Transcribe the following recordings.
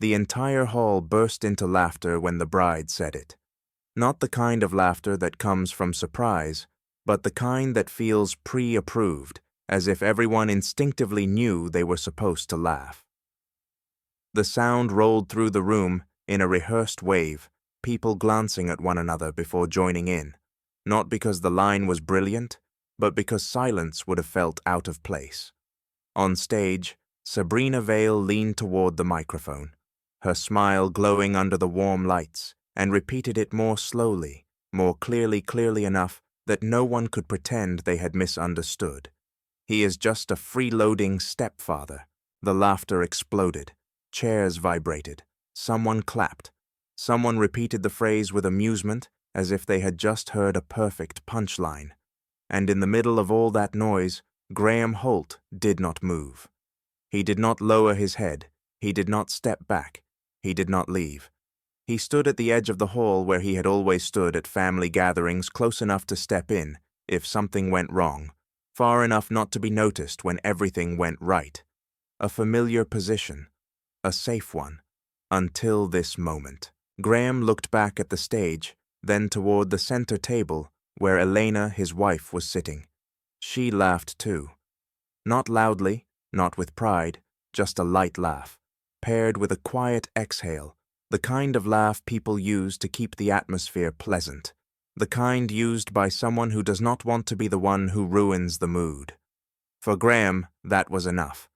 The entire hall burst into laughter when the bride said it. Not the kind of laughter that comes from surprise, but the kind that feels pre-approved, as if everyone instinctively knew they were supposed to laugh. The sound rolled through the room in a rehearsed wave, people glancing at one another before joining in, not because the line was brilliant, but because silence would have felt out of place. On stage, Sabrina Vale leaned toward the microphone, her smile glowing under the warm lights, and repeated it more slowly, more clearly enough that no one could pretend they had misunderstood. He is just a freeloading stepfather. The laughter exploded. Chairs vibrated. Someone clapped. Someone repeated the phrase with amusement, as if they had just heard a perfect punchline. And in the middle of all that noise, Graham Holt did not move. He did not lower his head. He did not step back. He did not leave. He stood at the edge of the hall where he had always stood at family gatherings, close enough to step in if something went wrong, far enough not to be noticed when everything went right. A familiar position, a safe one, until this moment. Graham looked back at the stage, then toward the center table where Elena, his wife, was sitting. She laughed too. Not loudly, not with pride, just a light laugh, paired with a quiet exhale, the kind of laugh people use to keep the atmosphere pleasant, the kind used by someone who does not want to be the one who ruins the mood. For Graham, that was enough.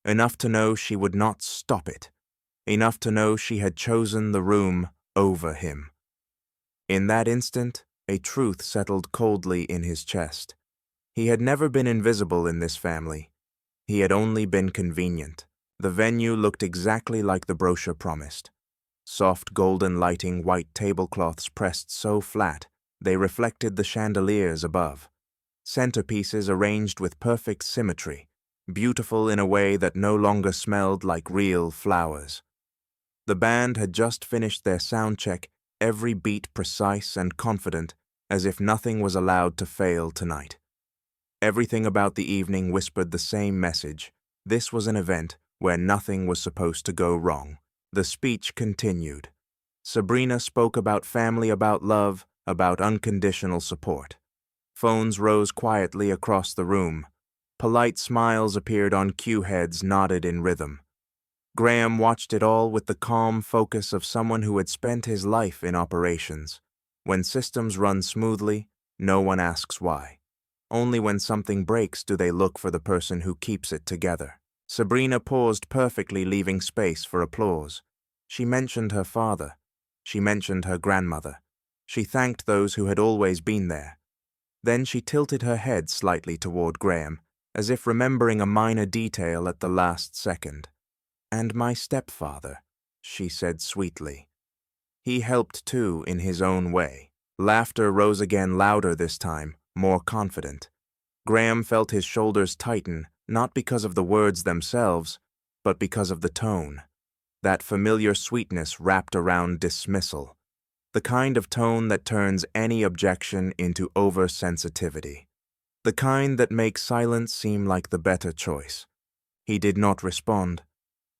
Enough to know she would not stop it. Enough to know she had chosen the room over him. In that instant, a truth settled coldly in his chest. He had never been invisible in this family. He had only been convenient. The venue looked exactly like the brochure promised. Soft golden lighting, white tablecloths pressed so flat they reflected the chandeliers above. Centerpieces arranged with perfect symmetry, beautiful in a way that no longer smelled like real flowers. The band had just finished their sound check, every beat precise and confident, as if nothing was allowed to fail tonight. Everything about the evening whispered the same message. This was an event where nothing was supposed to go wrong. The speech continued. Sabrina spoke about family, about love, about unconditional support. Phones rose quietly across the room. Polite smiles appeared on cue heads nodded in rhythm. Graham watched it all with the calm focus of someone who had spent his life in operations. When systems run smoothly, no one asks why. Only when something breaks do they look for the person who keeps it together. Sabrina paused perfectly, leaving space for applause. She mentioned her father. She mentioned her grandmother. She thanked those who had always been there. Then she tilted her head slightly toward Graham, as if remembering a minor detail at the last second. "And my stepfather," she said sweetly. He helped too in his own way. Laughter rose again, louder this time, more confident. Graham felt his shoulders tighten, not because of the words themselves, but because of the tone. That familiar sweetness wrapped around dismissal. The kind of tone that turns any objection into oversensitivity. The kind that makes silence seem like the better choice. He did not respond.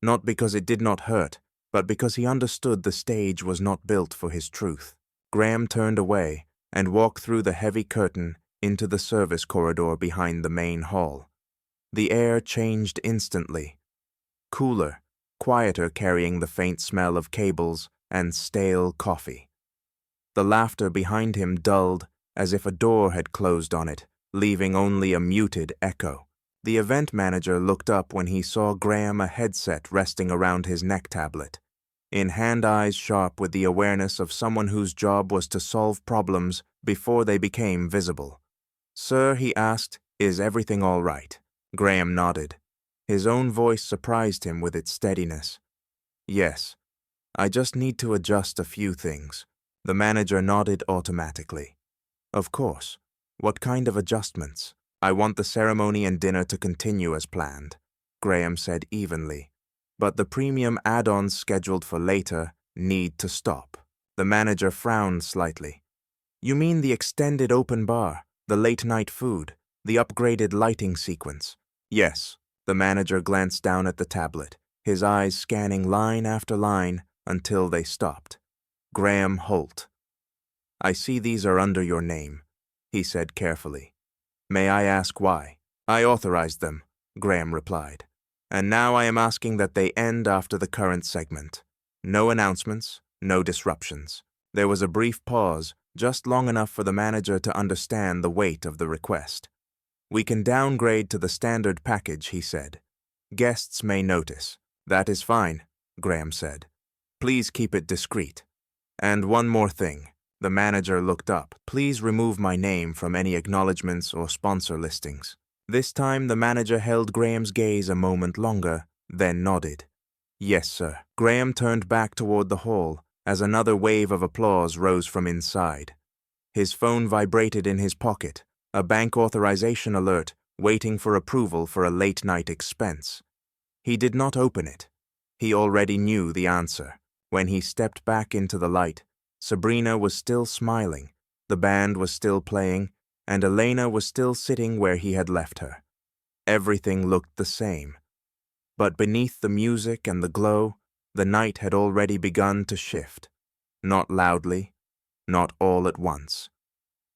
Not because it did not hurt, but because he understood the stage was not built for his truth. Graham turned away and walked through the heavy curtain into the service corridor behind the main hall. The air changed instantly. Cooler, quieter, carrying the faint smell of cables and stale coffee. The laughter behind him dulled as if a door had closed on it, leaving only a muted echo. The event manager looked up when he saw Graham, a headset resting around his neck tablet, in hand eyes sharp with the awareness of someone whose job was to solve problems before they became visible. "Sir," he asked, "is everything all right?" Graham nodded. His own voice surprised him with its steadiness. "Yes, I just need to adjust a few things." The manager nodded automatically. "Of course. What kind of adjustments?" "I want the ceremony and dinner to continue as planned," Graham said evenly. "But the premium add-ons scheduled for later need to stop." The manager frowned slightly. "You mean the extended open bar, the late-night food, the upgraded lighting sequence?" "Yes." The manager glanced down at the tablet, his eyes scanning line after line until they stopped. Graham Holt. "I see these are under your name," he said carefully. "May I ask why?" "I authorized them," Graham replied. "And now I am asking that they end after the current segment. No announcements, no disruptions." There was a brief pause, just long enough for the manager to understand the weight of the request. "We can downgrade to the standard package," he said. "Guests may notice." "That is fine," Graham said. "Please keep it discreet. And one more thing." The manager looked up. "Please remove my name from any acknowledgements or sponsor listings." This time the manager held Graham's gaze a moment longer, then nodded. "Yes, sir." Graham turned back toward the hall as another wave of applause rose from inside. His phone vibrated in his pocket, a bank authorization alert waiting for approval for a late-night expense. He did not open it. He already knew the answer. When he stepped back into the light, Sabrina was still smiling, the band was still playing, and Elena was still sitting where he had left her. Everything looked the same. But beneath the music and the glow, the night had already begun to shift. Not loudly, not all at once.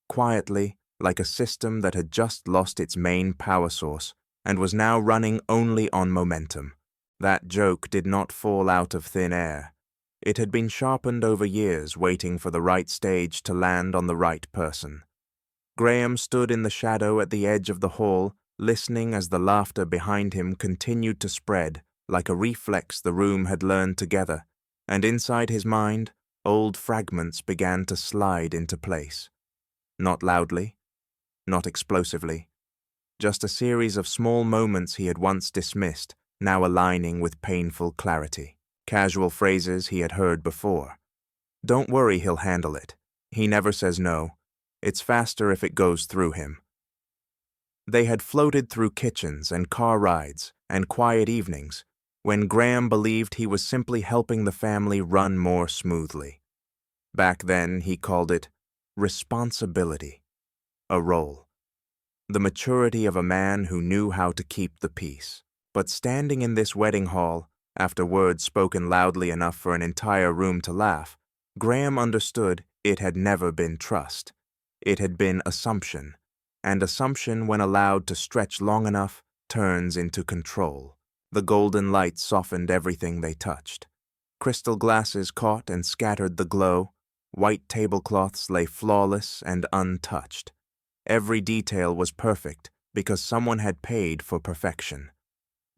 Quietly, like a system that had just lost its main power source and was now running only on momentum. That joke did not fall out of thin air. It had been sharpened over years, waiting for the right stage to land on the right person. Graham stood in the shadow at the edge of the hall, listening as the laughter behind him continued to spread, like a reflex the room had learned together, and inside his mind, old fragments began to slide into place. Not loudly, not explosively, just a series of small moments he had once dismissed, now aligning with painful clarity. Casual phrases he had heard before. "Don't worry, he'll handle it. He never says no. It's faster if it goes through him." They had floated through kitchens and car rides and quiet evenings when Graham believed he was simply helping the family run more smoothly. Back then, he called it responsibility, a role, the maturity of a man who knew how to keep the peace. But standing in this wedding hall, after words spoken loudly enough for an entire room to laugh, Graham understood it had never been trust. It had been assumption, and assumption, when allowed to stretch long enough, turns into control. The golden light softened everything they touched. Crystal glasses caught and scattered the glow. White tablecloths lay flawless and untouched. Every detail was perfect because someone had paid for perfection.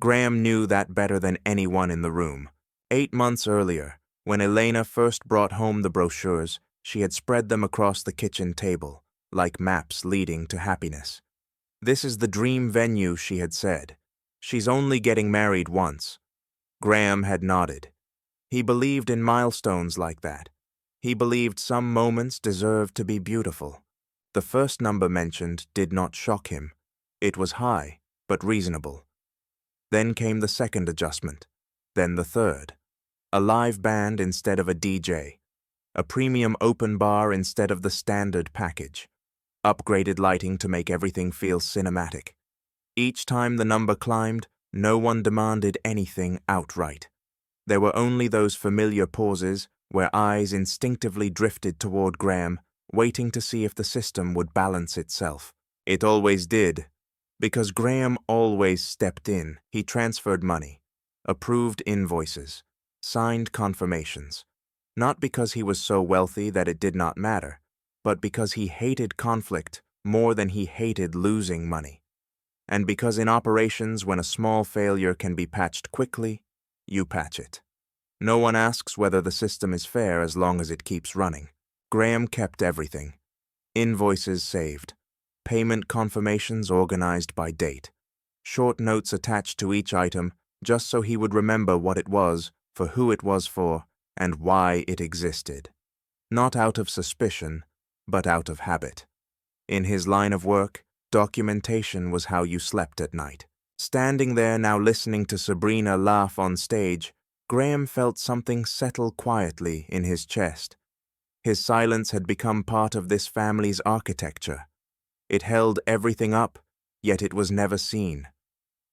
Graham knew that better than anyone in the room. 8 months earlier, when Elena first brought home the brochures, she had spread them across the kitchen table, like maps leading to happiness. "This is the dream venue," she had said. "She's only getting married once." Graham had nodded. He believed in milestones like that. He believed some moments deserved to be beautiful. The first number mentioned did not shock him. It was high, but reasonable. Then came the second adjustment, then the third. A live band instead of a DJ, a premium open bar instead of the standard package, upgraded lighting to make everything feel cinematic. Each time the number climbed, no one demanded anything outright. There were only those familiar pauses where eyes instinctively drifted toward Graham, waiting to see if the system would balance itself. It always did. Because Graham always stepped in, he transferred money, approved invoices, signed confirmations. Not because he was so wealthy that it did not matter, but because he hated conflict more than he hated losing money. And because in operations, when a small failure can be patched quickly, you patch it. No one asks whether the system is fair as long as it keeps running. Graham kept everything. Invoices saved. Payment confirmations organized by date. Short notes attached to each item just so he would remember what it was, for who it was for, and why it existed. Not out of suspicion, but out of habit. In his line of work, documentation was how you slept at night. Standing there now listening to Sabrina laugh on stage, Graham felt something settle quietly in his chest. His silence had become part of this family's architecture. It held everything up, yet it was never seen.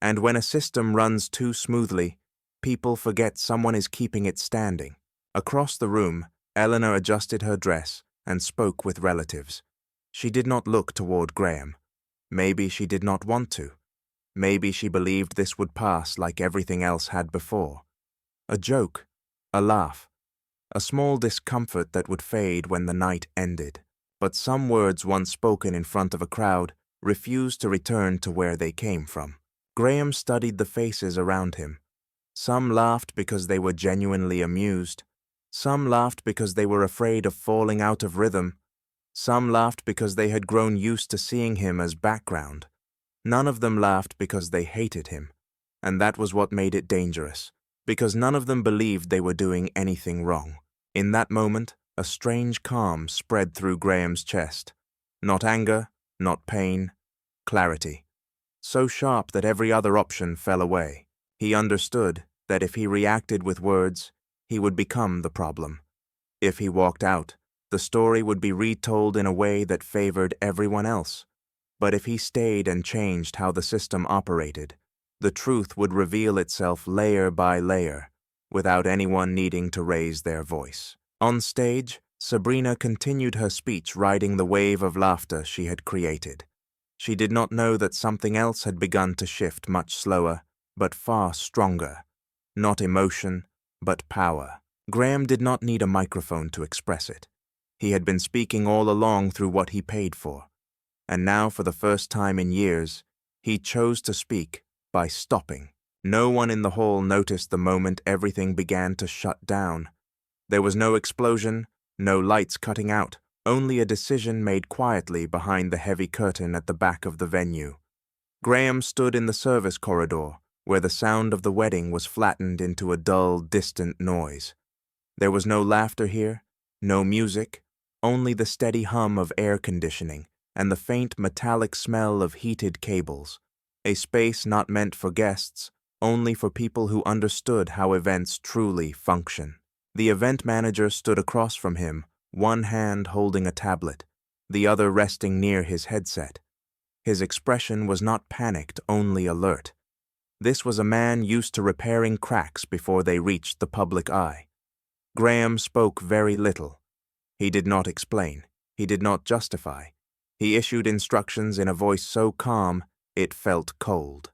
And when a system runs too smoothly, people forget someone is keeping it standing. Across the room, Eleanor adjusted her dress and spoke with relatives. She did not look toward Graham. Maybe she did not want to. Maybe she believed this would pass like everything else had before. A joke, a laugh, a small discomfort that would fade when the night ended. But some words once spoken in front of a crowd refused to return to where they came from. Graham studied the faces around him. Some laughed because they were genuinely amused. Some laughed because they were afraid of falling out of rhythm. Some laughed because they had grown used to seeing him as background. None of them laughed because they hated him. And that was what made it dangerous, because none of them believed they were doing anything wrong. In that moment, a strange calm spread through Graham's chest. Not anger, not pain, clarity. So sharp that every other option fell away. He understood that if he reacted with words, he would become the problem. If he walked out, the story would be retold in a way that favored everyone else. But if he stayed and changed how the system operated, the truth would reveal itself layer by layer, without anyone needing to raise their voice. On stage, Sabrina continued her speech, riding the wave of laughter she had created. She did not know that something else had begun to shift much slower, but far stronger. Not emotion, but power. Graham did not need a microphone to express it. He had been speaking all along through what he paid for. And now, for the first time in years, he chose to speak by stopping. No one in the hall noticed the moment everything began to shut down. There was no explosion, no lights cutting out, only a decision made quietly behind the heavy curtain at the back of the venue. Graham stood in the service corridor, where the sound of the wedding was flattened into a dull, distant noise. There was no laughter here, no music, only the steady hum of air conditioning and the faint metallic smell of heated cables. A space not meant for guests, only for people who understood how events truly function. The event manager stood across from him, one hand holding a tablet, the other resting near his headset. His expression was not panicked, only alert. This was a man used to repairing cracks before they reached the public eye. Graham spoke very little. He did not explain. He did not justify. He issued instructions in a voice so calm, it felt cold.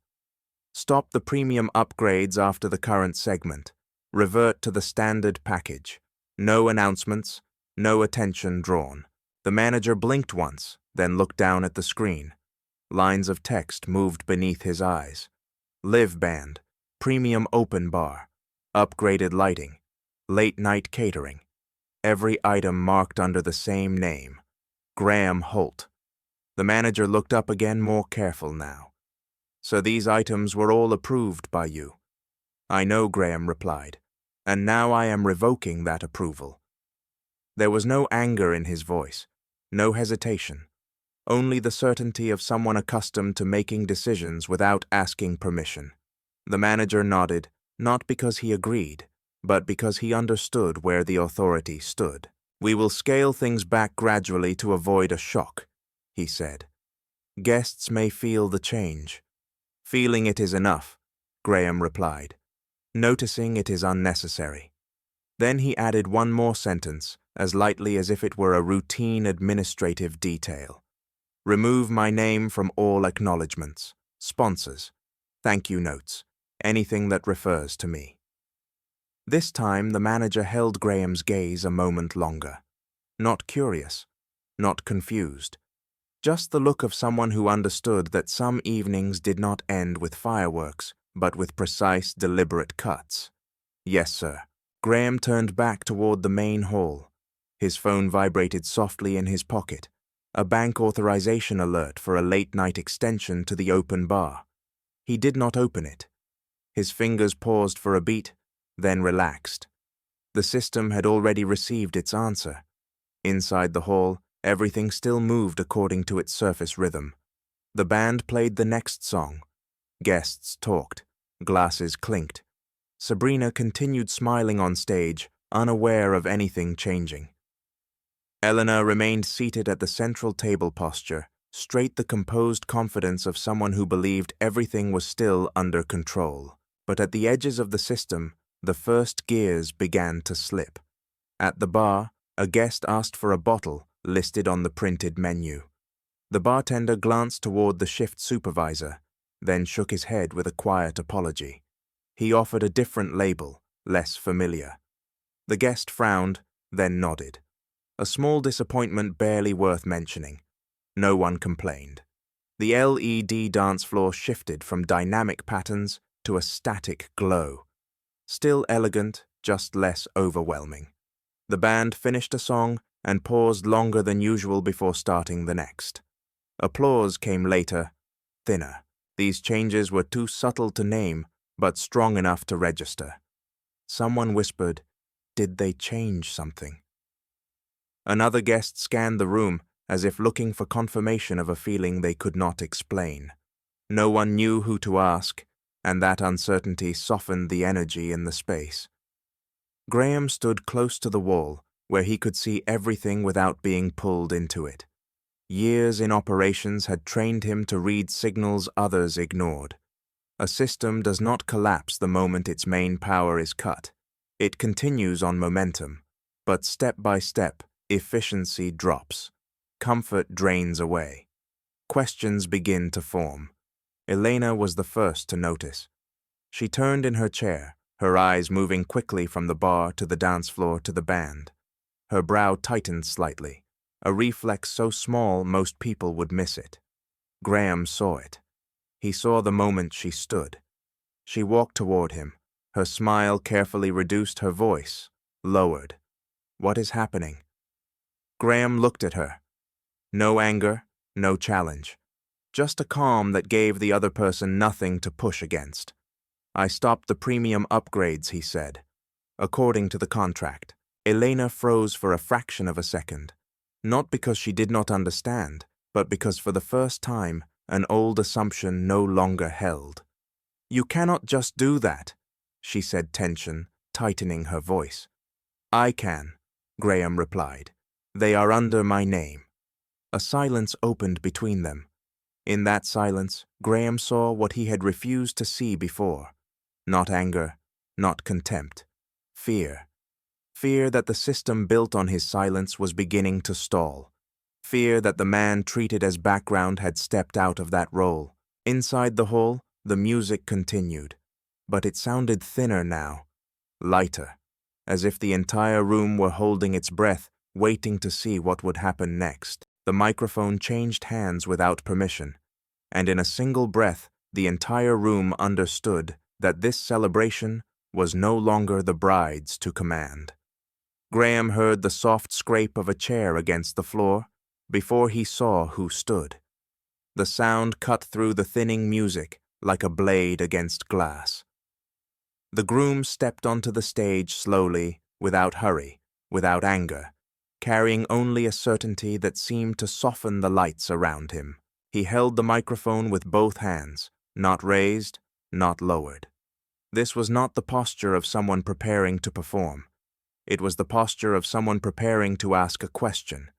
Stop the premium upgrades after the current segment. Revert to the standard package. No announcements, no attention drawn. The manager blinked once, then looked down at the screen. Lines of text moved beneath his eyes. Live band, premium open bar, upgraded lighting, late-night catering. Every item marked under the same name, Graham Holt. The manager looked up again, more careful now. So these items were all approved by you? I know, Graham replied, and now I am revoking that approval. There was no anger in his voice, no hesitation, only the certainty of someone accustomed to making decisions without asking permission. The manager nodded, not because he agreed, but because he understood where the authority stood. We will scale things back gradually to avoid a shock, he said. Guests may feel the change. Feeling it is enough, Graham replied, noticing it is unnecessary. Then he added one more sentence, as lightly as if it were a routine administrative detail. Remove my name from all acknowledgements, sponsors, thank you notes, anything that refers to me. This time the manager held Graham's gaze a moment longer. Not curious, not confused. Just the look of someone who understood that some evenings did not end with fireworks, but with precise, deliberate cuts. Yes, sir. Graham turned back toward the main hall. His phone vibrated softly in his pocket, a bank authorization alert for a late-night extension to the open bar. He did not open it. His fingers paused for a beat, then relaxed. The system had already received its answer. Inside the hall, everything still moved according to its surface rhythm. The band played the next song. Guests talked. Glasses clinked. Sabrina continued smiling on stage, unaware of anything changing. Eleanor remained seated at the central table posture, straight the composed confidence of someone who believed everything was still under control. But at the edges of the system, the first gears began to slip. At the bar, a guest asked for a bottle listed on the printed menu. The bartender glanced toward the shift supervisor, then shook his head with a quiet apology. He offered a different label, less familiar. The guest frowned, then nodded. A small disappointment barely worth mentioning. No one complained. The LED dance floor shifted from dynamic patterns to a static glow. Still elegant, just less overwhelming. The band finished a song and paused longer than usual before starting the next. Applause came later, thinner. These changes were too subtle to name, but strong enough to register. Someone whispered, "Did they change something?" Another guest scanned the room as if looking for confirmation of a feeling they could not explain. No one knew who to ask, and that uncertainty softened the energy in the space. Graham stood close to the wall, where he could see everything without being pulled into it. Years in operations had trained him to read signals others ignored. A system does not collapse the moment its main power is cut. It continues on momentum, but step by step, efficiency drops. Comfort drains away. Questions begin to form. Elena was the first to notice. She turned in her chair, her eyes moving quickly from the bar to the dance floor to the band. Her brow tightened slightly, a reflex so small most people would miss it. Graham saw it. He saw the moment she stood. She walked toward him. Her smile carefully reduced, her voice lowered. "What is happening?" Graham looked at her. No anger, no challenge. Just a calm that gave the other person nothing to push against. "I stopped the premium upgrades," he said. According to the contract. Elena froze for a fraction of a second. Not because she did not understand, but because for the first time, an old assumption no longer held. "You cannot just do that," she said, tension tightening her voice. "I can," Graham replied. "They are under my name." A silence opened between them. In that silence, Graham saw what he had refused to see before. Not anger, not contempt. Fear. Fear that the system built on his silence was beginning to stall. Fear that the man treated as background had stepped out of that role. Inside the hall, the music continued. But it sounded thinner now. Lighter. As if the entire room were holding its breath, waiting to see what would happen next. The microphone changed hands without permission. And in a single breath, the entire room understood that this celebration was no longer the bride's to command. Graham heard the soft scrape of a chair against the floor before he saw who stood. The sound cut through the thinning music like a blade against glass. The groom stepped onto the stage slowly, without hurry, without anger, carrying only a certainty that seemed to soften the lights around him. He held the microphone with both hands, not raised, not lowered. This was not the posture of someone preparing to perform. It was the posture of someone preparing to ask a question.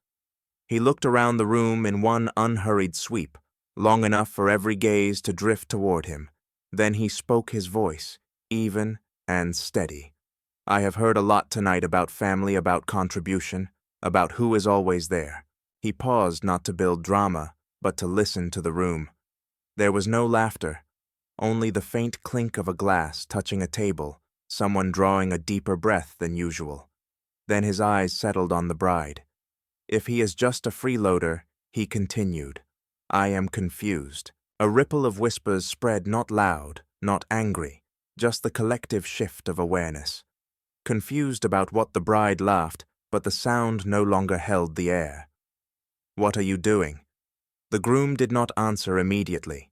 He looked around the room in one unhurried sweep, long enough for every gaze to drift toward him. Then he spoke, his voice, even and steady. "I have heard a lot tonight about family, about contribution, about who is always there." He paused, not to build drama, but to listen to the room. There was no laughter, only the faint clink of a glass touching a table, someone drawing a deeper breath than usual. Then his eyes settled on the bride. "If he is just a freeloader," he continued, "I am confused." A ripple of whispers spread, not loud, not angry, just the collective shift of awareness. Confused about what the bride laughed, but the sound no longer held the air. "What are you doing?" The groom did not answer immediately.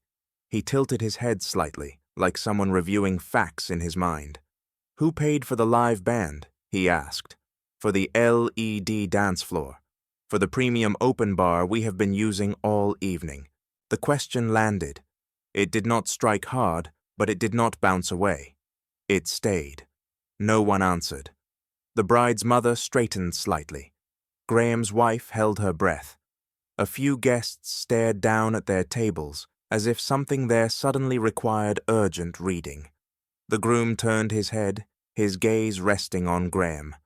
He tilted his head slightly, like someone reviewing facts in his mind. "Who paid for the live band?" he asked. "For the LED dance floor. For the premium open bar we have been using all evening." The question landed. It did not strike hard, but it did not bounce away. It stayed. No one answered. The bride's mother straightened slightly. Graham's wife held her breath. A few guests stared down at their tables, as if something there suddenly required urgent reading. The groom turned his head, his gaze resting on Graham.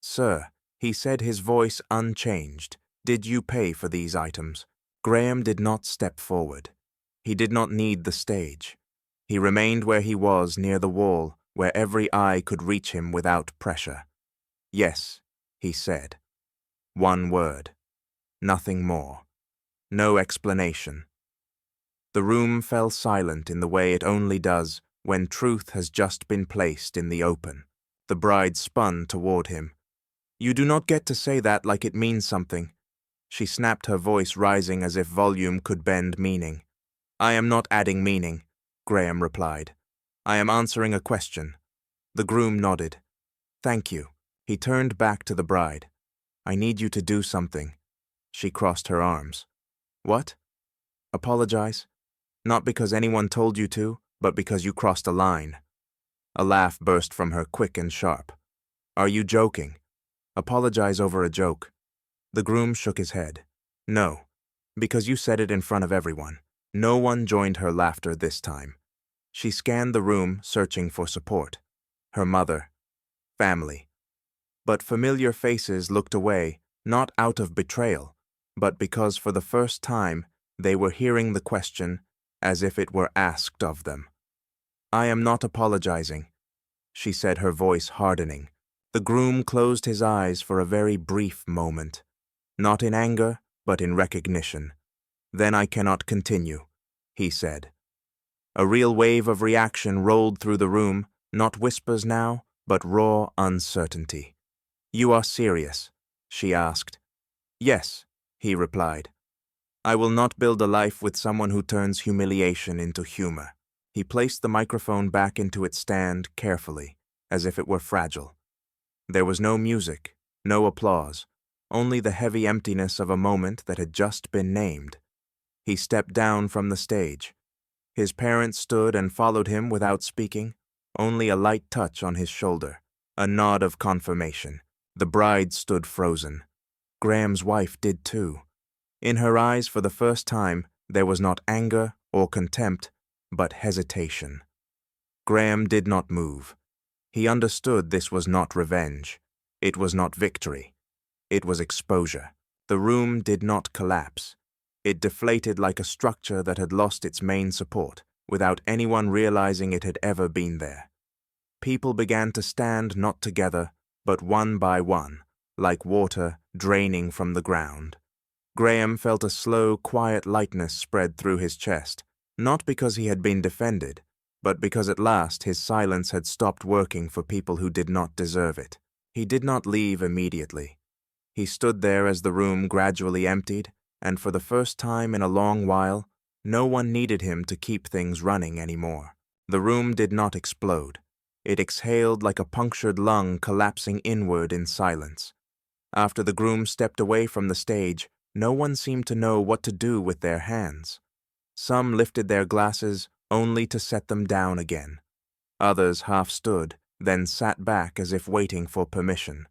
"Sir," he said, his voice unchanged, "did you pay for these items?" Graham did not step forward. He did not need the stage. He remained where he was, near the wall, where every eye could reach him without pressure. "Yes," he said. One word. Nothing more. No explanation. The room fell silent in the way it only does when truth has just been placed in the open. The bride spun toward him. "You do not get to say that like it means something." She snapped, her voice rising as if volume could bend meaning. "I am not adding meaning," Graham replied. "I am answering a question." The groom nodded. "Thank you." He turned back to the bride. "I need you to do something." She crossed her arms. "What?" "Apologize. Not because anyone told you to, but because you crossed a line." A laugh burst from her, quick and sharp. "Are you joking?" "Apologize over a joke." The groom shook his head. "No, because you said it in front of everyone." No one joined her laughter this time. She scanned the room, searching for support. Her mother. Family. But familiar faces looked away, not out of betrayal, but because for the first time they were hearing the question as if it were asked of them. "I am not apologizing," she said, her voice hardening. The groom closed his eyes for a very brief moment. Not in anger, but in recognition. "Then I cannot continue," he said. A real wave of reaction rolled through the room, not whispers now, but raw uncertainty. "You are serious?" she asked. "Yes," he replied. "I will not build a life with someone who turns humiliation into humor." He placed the microphone back into its stand carefully, as if it were fragile. There was no music, no applause, only the heavy emptiness of a moment that had just been named. He stepped down from the stage. His parents stood and followed him without speaking, only a light touch on his shoulder, a nod of confirmation. The bride stood frozen. Graham's wife did too. In her eyes, for the first time, there was not anger or contempt, but hesitation. Graham did not move. He understood this was not revenge. It was not victory. It was exposure. The room did not collapse. It deflated like a structure that had lost its main support, without anyone realizing it had ever been there. People began to stand not together, but one by one, like water draining from the ground. Graham felt a slow, quiet lightness spread through his chest, not because he had been defended, but because at last his silence had stopped working for people who did not deserve it. He did not leave immediately. He stood there as the room gradually emptied, and for the first time in a long while, no one needed him to keep things running anymore. The room did not explode. It exhaled like a punctured lung collapsing inward in silence. After the groom stepped away from the stage, no one seemed to know what to do with their hands. Some lifted their glasses only to set them down again. Others half stood, then sat back as if waiting for permission.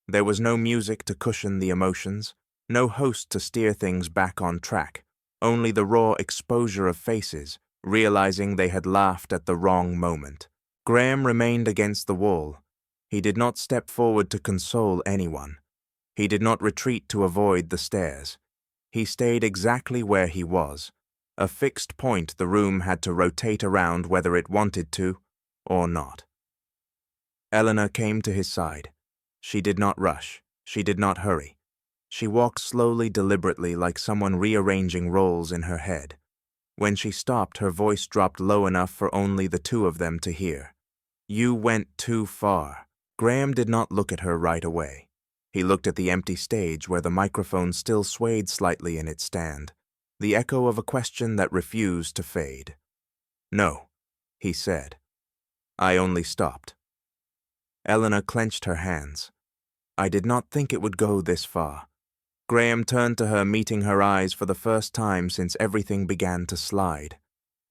There was no music to cushion the emotions, no host to steer things back on track, only the raw exposure of faces, realizing they had laughed at the wrong moment. Graham remained against the wall. He did not step forward to console anyone. He did not retreat to avoid the stares. He stayed exactly where he was, a fixed point the room had to rotate around whether it wanted to or not. Eleanor came to his side. She did not rush. She did not hurry. She walked slowly, deliberately, like someone rearranging roles in her head. When she stopped, her voice dropped low enough for only the two of them to hear. "You went too far." Graham did not look at her right away. He looked at the empty stage where the microphone still swayed slightly in its stand, the echo of a question that refused to fade. "No," he said. "I only stopped." Eleanor clenched her hands. "I did not think it would go this far." Graham turned to her, meeting her eyes for the first time since everything began to slide.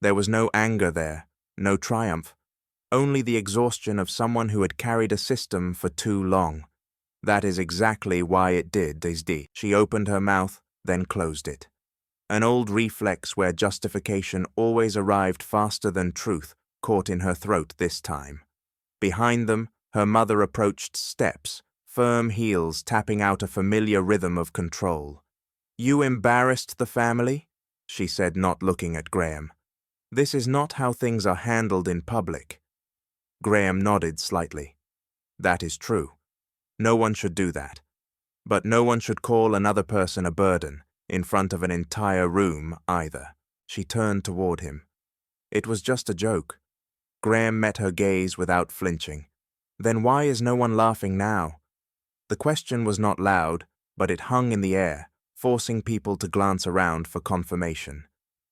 There was no anger there, no triumph, only the exhaustion of someone who had carried a system for too long. "That is exactly why it did, Desdi." She opened her mouth, then closed it. An old reflex where justification always arrived faster than truth caught in her throat this time. Behind them, her mother approached steps, firm heels tapping out a familiar rhythm of control. "You embarrassed the family?" she said, not looking at Graham. "This is not how things are handled in public." Graham nodded slightly. "That is true. No one should do that. But no one should call another person a burden, in front of an entire room either." She turned toward him. "It was just a joke." Graham met her gaze without flinching. "Then why is no one laughing now?" The question was not loud, but it hung in the air, forcing people to glance around for confirmation.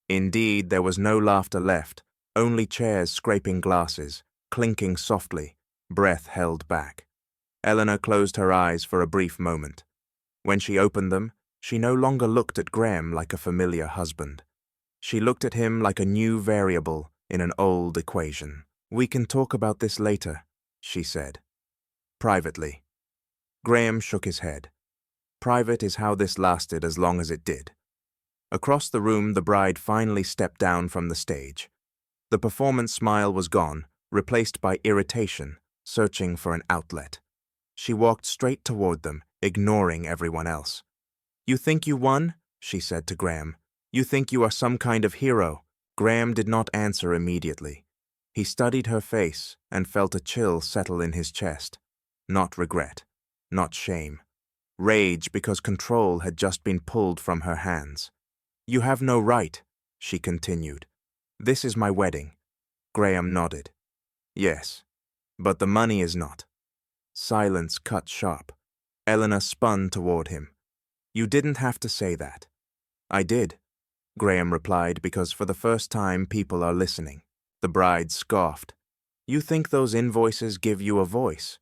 Indeed, there was no laughter left, only chairs scraping glasses, clinking softly, breath held back. Eleanor closed her eyes for a brief moment. When she opened them, she no longer looked at Graham like a familiar husband. She looked at him like a new variable in an old equation. "We can talk about this later," she said. "Privately." Graham shook his head. Private is how this lasted as long as it did. Across the room, the bride finally stepped down from the stage. The performance smile was gone, replaced by irritation, searching for an outlet. She walked straight toward them, ignoring everyone else. "You think you won?" she said to Graham. "You think you are some kind of hero?" Graham did not answer immediately. He studied her face and felt a chill settle in his chest. Not regret, not shame. Rage because control had just been pulled from her hands. "You have no right," she continued. "This is my wedding." Graham nodded. "Yes, but the money is not." Silence cut sharp. Eleanor spun toward him. "You didn't have to say that." "I did," Graham replied, because for the first time people are listening. The bride scoffed. "You think those invoices give you a voice?"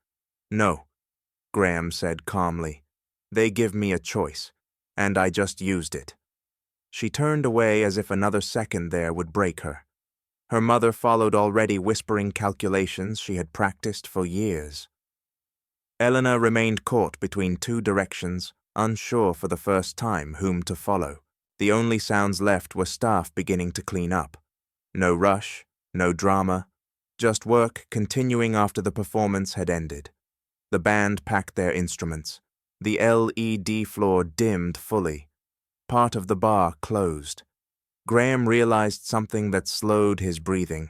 "No," Graham said calmly. "They give me a choice, and I just used it." She turned away as if another second there would break her. Her mother followed, already whispering calculations she had practiced for years. Eleanor remained caught between two directions, unsure for the first time whom to follow. The only sounds left were staff beginning to clean up. No rush, no drama, just work continuing after the performance had ended. The band packed their instruments. The LED floor dimmed fully. Part of the bar closed. Graham realized something that slowed his breathing.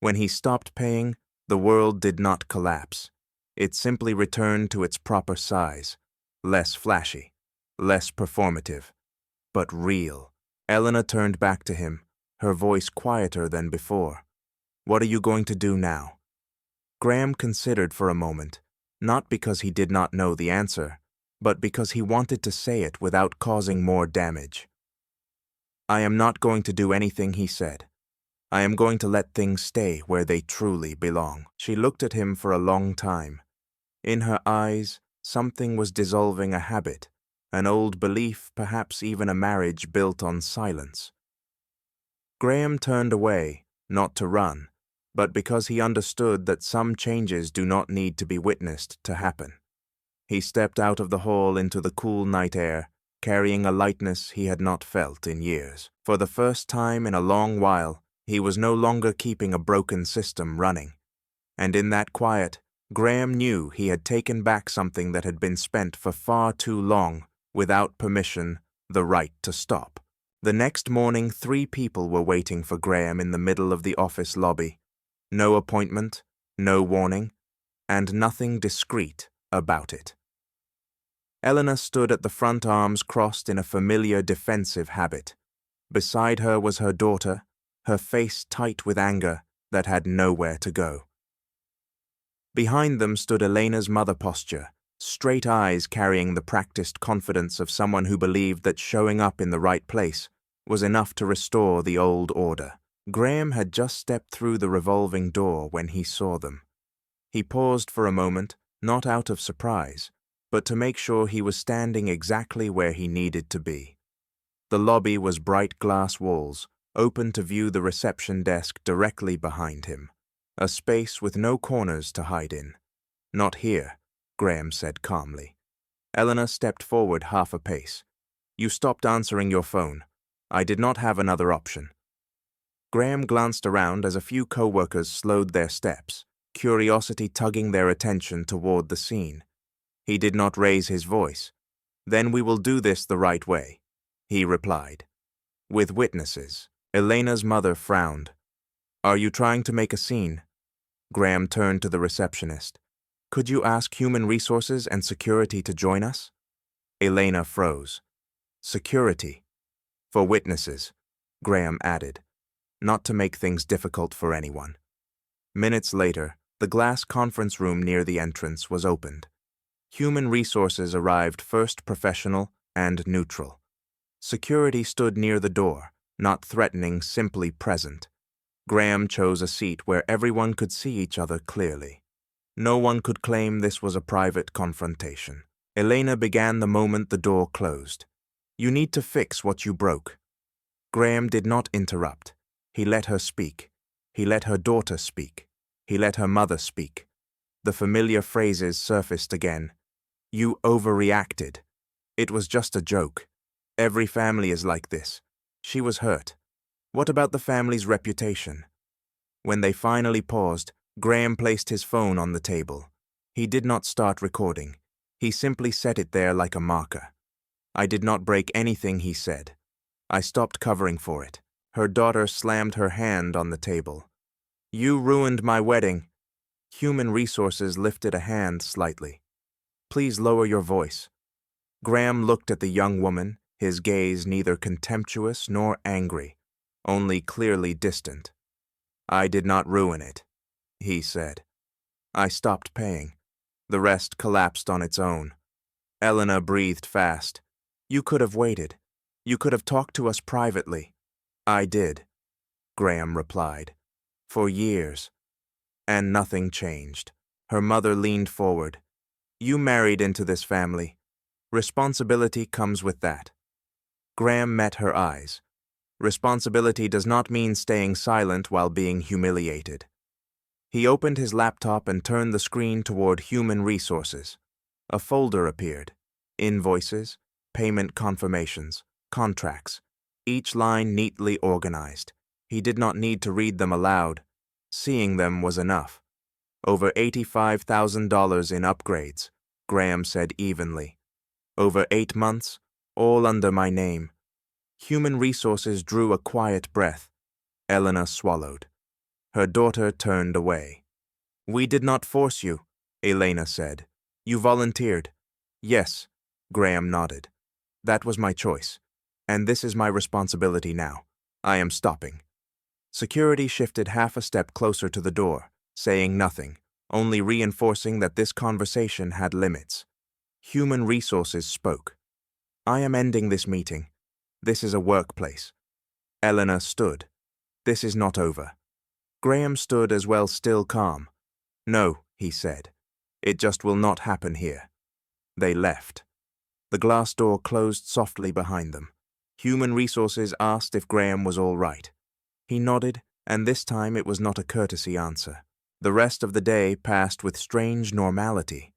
When he stopped paying, the world did not collapse. It simply returned to its proper size. Less flashy, less performative, but real. Eleanor turned back to him, her voice quieter than before. "What are you going to do now?" Graham considered for a moment, not because he did not know the answer, but because he wanted to say it without causing more damage. "I am not going to do anything," he said. "I am going to let things stay where they truly belong." She looked at him for a long time. In her eyes, something was dissolving, a habit, an old belief, perhaps even a marriage built on silence. Graham turned away, not to run, but because he understood that some changes do not need to be witnessed to happen. He stepped out of the hall into the cool night air, carrying a lightness he had not felt in years. For the first time in a long while, he was no longer keeping a broken system running. And in that quiet, Graham knew he had taken back something that had been spent for far too long, without permission, the right to stop. The next morning, 3 people were waiting for Graham in the middle of the office lobby. No appointment, no warning, and nothing discreet about it. Eleanor stood at the front, arms crossed in a familiar defensive habit. Beside her was her daughter, her face tight with anger that had nowhere to go. Behind them stood Elena's mother, posture, straight eyes carrying the practiced confidence of someone who believed that showing up in the right place was enough to restore the old order. Graham had just stepped through the revolving door when he saw them. He paused for a moment, not out of surprise, but to make sure he was standing exactly where he needed to be. The lobby was bright glass walls, open to view the reception desk directly behind him, a space with no corners to hide in. "Not here," Graham said calmly. Eleanor stepped forward half a pace. "You stopped answering your phone. I did not have another option." Graham glanced around as a few co-workers slowed their steps, curiosity tugging their attention toward the scene. He did not raise his voice. "Then we will do this the right way," he replied. "With witnesses." Elena's mother frowned. "Are you trying to make a scene?" Graham turned to the receptionist. "Could you ask Human Resources and Security to join us?" Elena froze. "Security. For witnesses," Graham added, not to make things difficult for anyone. Minutes later, the glass conference room near the entrance was opened. Human Resources arrived first, professional and neutral. Security stood near the door, not threatening, simply present. Graham chose a seat where everyone could see each other clearly. No one could claim this was a private confrontation. Elena began the moment the door closed. "You need to fix what you broke." Graham did not interrupt. He let her speak. He let her daughter speak. He let her mother speak. The familiar phrases surfaced again. "You overreacted. It was just a joke. Every family is like this." She was hurt. What about the family's reputation? When they finally paused, Graham placed his phone on the table. He did not start recording. He simply set it there like a marker. "I did not break anything," he said. "I stopped covering for it." Her daughter slammed her hand on the table. "You ruined my wedding." Human Resources lifted a hand slightly. "Please lower your voice." Graham looked at the young woman, his gaze neither contemptuous nor angry, only clearly distant. "I did not ruin it," he said. "I stopped paying. The rest collapsed on its own." Elena breathed fast. "You could have waited. You could have talked to us privately." "I did," Graham replied. "For years." "And nothing changed." Her mother leaned forward. "You married into this family. Responsibility comes with that." Graham met her eyes. Responsibility does not mean staying silent while being humiliated. He opened his laptop and turned the screen toward Human Resources. A folder appeared. Invoices, payment confirmations, contracts, each line neatly organized. He did not need to read them aloud. Seeing them was enough. "Over $85,000 in upgrades," Graham said evenly. "Over 8 months, all under my name." Human Resources drew a quiet breath. Elena swallowed. Her daughter turned away. "We did not force you," Elena said. "You volunteered." "Yes," Graham nodded. "That was my choice. And this is my responsibility now. I am stopping." Security shifted half a step closer to the door, saying nothing, only reinforcing that this conversation had limits. Human Resources spoke. "I am ending this meeting. This is a workplace." Elena stood. "This is not over." Graham stood as well, still calm. "No," he said. "It just will not happen here." They left. The glass door closed softly behind them. Human Resources asked if Graham was all right. He nodded, and this time it was not a courtesy answer. The rest of the day passed with strange normality.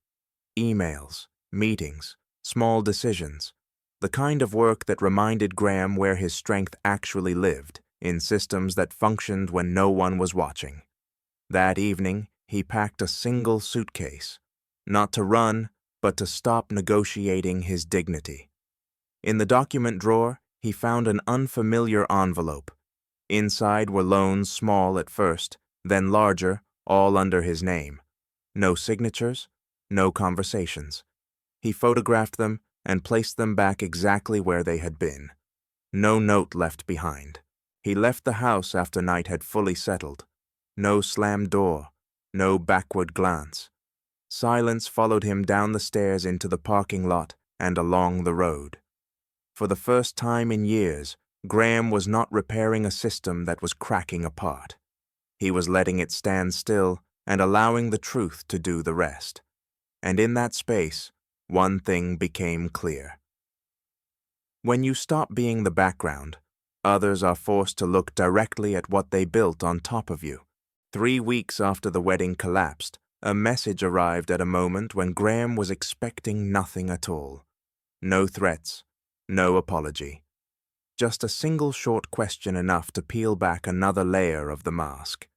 Emails, meetings, small decisions. The kind of work that reminded Graham where his strength actually lived, in systems that functioned when no one was watching. That evening, he packed a single suitcase. Not to run, but to stop negotiating his dignity. In the document drawer, he found an unfamiliar envelope. Inside were loans, small at first, then larger, all under his name. No signatures, no conversations. He photographed them and placed them back exactly where they had been. No note left behind. He left the house after night had fully settled. No slammed door, no backward glance. Silence followed him down the stairs into the parking lot and along the road. For the first time in years, Graham was not repairing a system that was cracking apart. He was letting it stand still and allowing the truth to do the rest. And in that space, one thing became clear. When you stop being the background, others are forced to look directly at what they built on top of you. 3 weeks after the wedding collapsed, a message arrived at a moment when Graham was expecting nothing at all. No threats, no apology. Just a single short question enough to peel back another layer of the mask.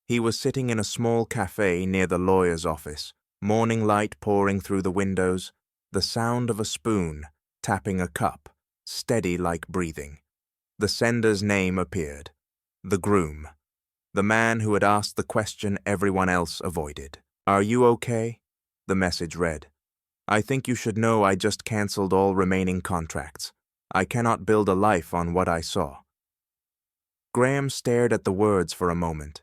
He was sitting in a small cafe near the lawyer's office, morning light pouring through the windows, the sound of a spoon tapping a cup, steady like breathing. The sender's name appeared. The groom. The man who had asked the question everyone else avoided. "Are you okay?" The message read. "I think you should know I just cancelled all remaining contracts. I cannot build a life on what I saw." Graham stared at the words for a moment,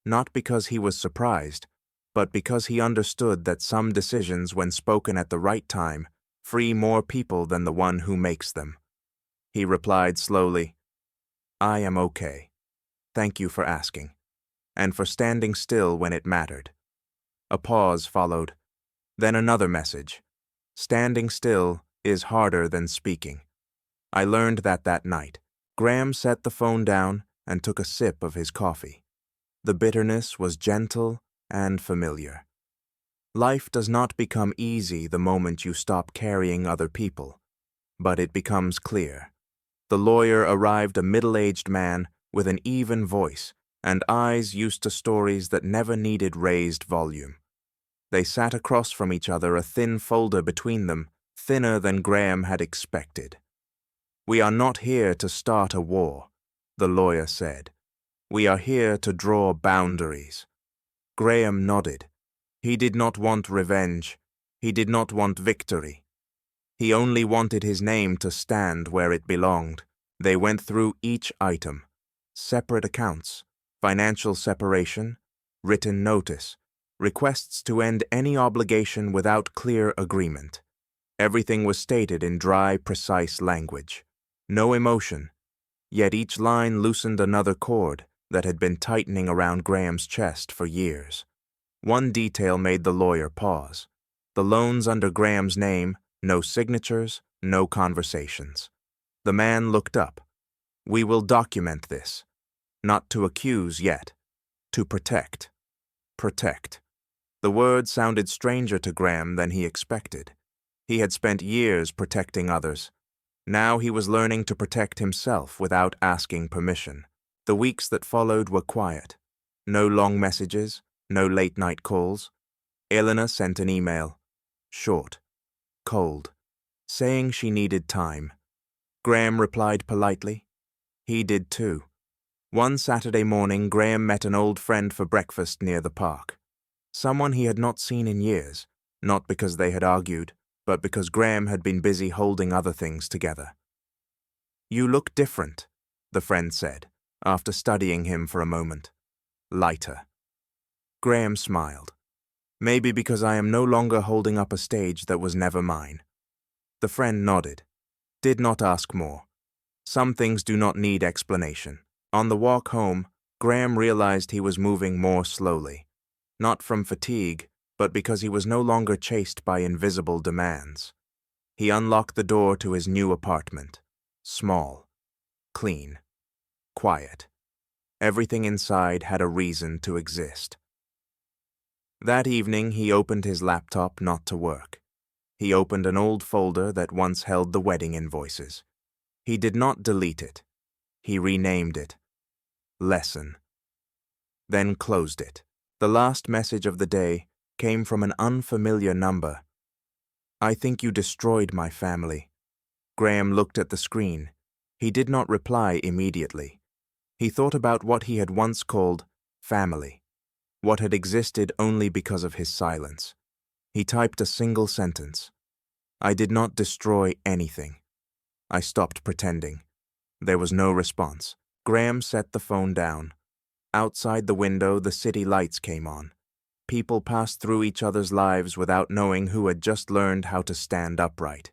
not because he was surprised, but because he understood that some decisions, when spoken at the right time, free more people than the one who makes them. He replied slowly, "I am okay. Thank you for asking, and for standing still when it mattered." A pause followed, then another message. "Standing still is harder than speaking." I learned that night. Graham set the phone down and took a sip of his coffee. The bitterness was gentle and familiar. Life does not become easy the moment you stop carrying other people, but it becomes clear. The lawyer arrived, a middle-aged man with an even voice and eyes used to stories that never needed raised volume. They sat across from each other, a thin folder between them, thinner than Graham had expected. "We are not here to start a war," the lawyer said. "We are here to draw boundaries." Graham nodded. He did not want revenge. He did not want victory. He only wanted his name to stand where it belonged. They went through each item. Separate accounts, financial separation, written notice, requests to end any obligation without clear agreement. Everything was stated in dry, precise language. No emotion, yet each line loosened another cord that had been tightening around Graham's chest for years. One detail made the lawyer pause. The loans under Graham's name, no signatures, no conversations. The man looked up. "We will document this. Not to accuse yet. To protect." Protect. The word sounded stranger to Graham than he expected. He had spent years protecting others. Now he was learning to protect himself without asking permission. The weeks that followed were quiet. No long messages, no late-night calls. Elena sent an email. Short. Cold. Saying she needed time. Graham replied politely. He did too. One Saturday morning, Graham met an old friend for breakfast near the park. Someone he had not seen in years, not because they had argued, but because Graham had been busy holding other things together. "You look different," the friend said, after studying him for a moment. "Lighter." Graham smiled. "Maybe because I am no longer holding up a stage that was never mine." The friend nodded, did not ask more. Some things do not need explanation. On the walk home, Graham realized he was moving more slowly, not from fatigue, but because he was no longer chased by invisible demands. He unlocked the door to his new apartment. Small, clean, quiet. Everything inside had a reason to exist. That evening, he opened his laptop not to work. He opened an old folder that once held the wedding invoices. He did not delete it. He renamed it. Lesson. Then closed it. The last message of the day came from an unfamiliar number. "I think you destroyed my family." Graham looked at the screen. He did not reply immediately. He thought about what he had once called family, what had existed only because of his silence. He typed a single sentence. "I did not destroy anything. I stopped pretending." There was no response. Graham set the phone down. Outside the window, the city lights came on. People passed through each other's lives without knowing who had just learned how to stand upright.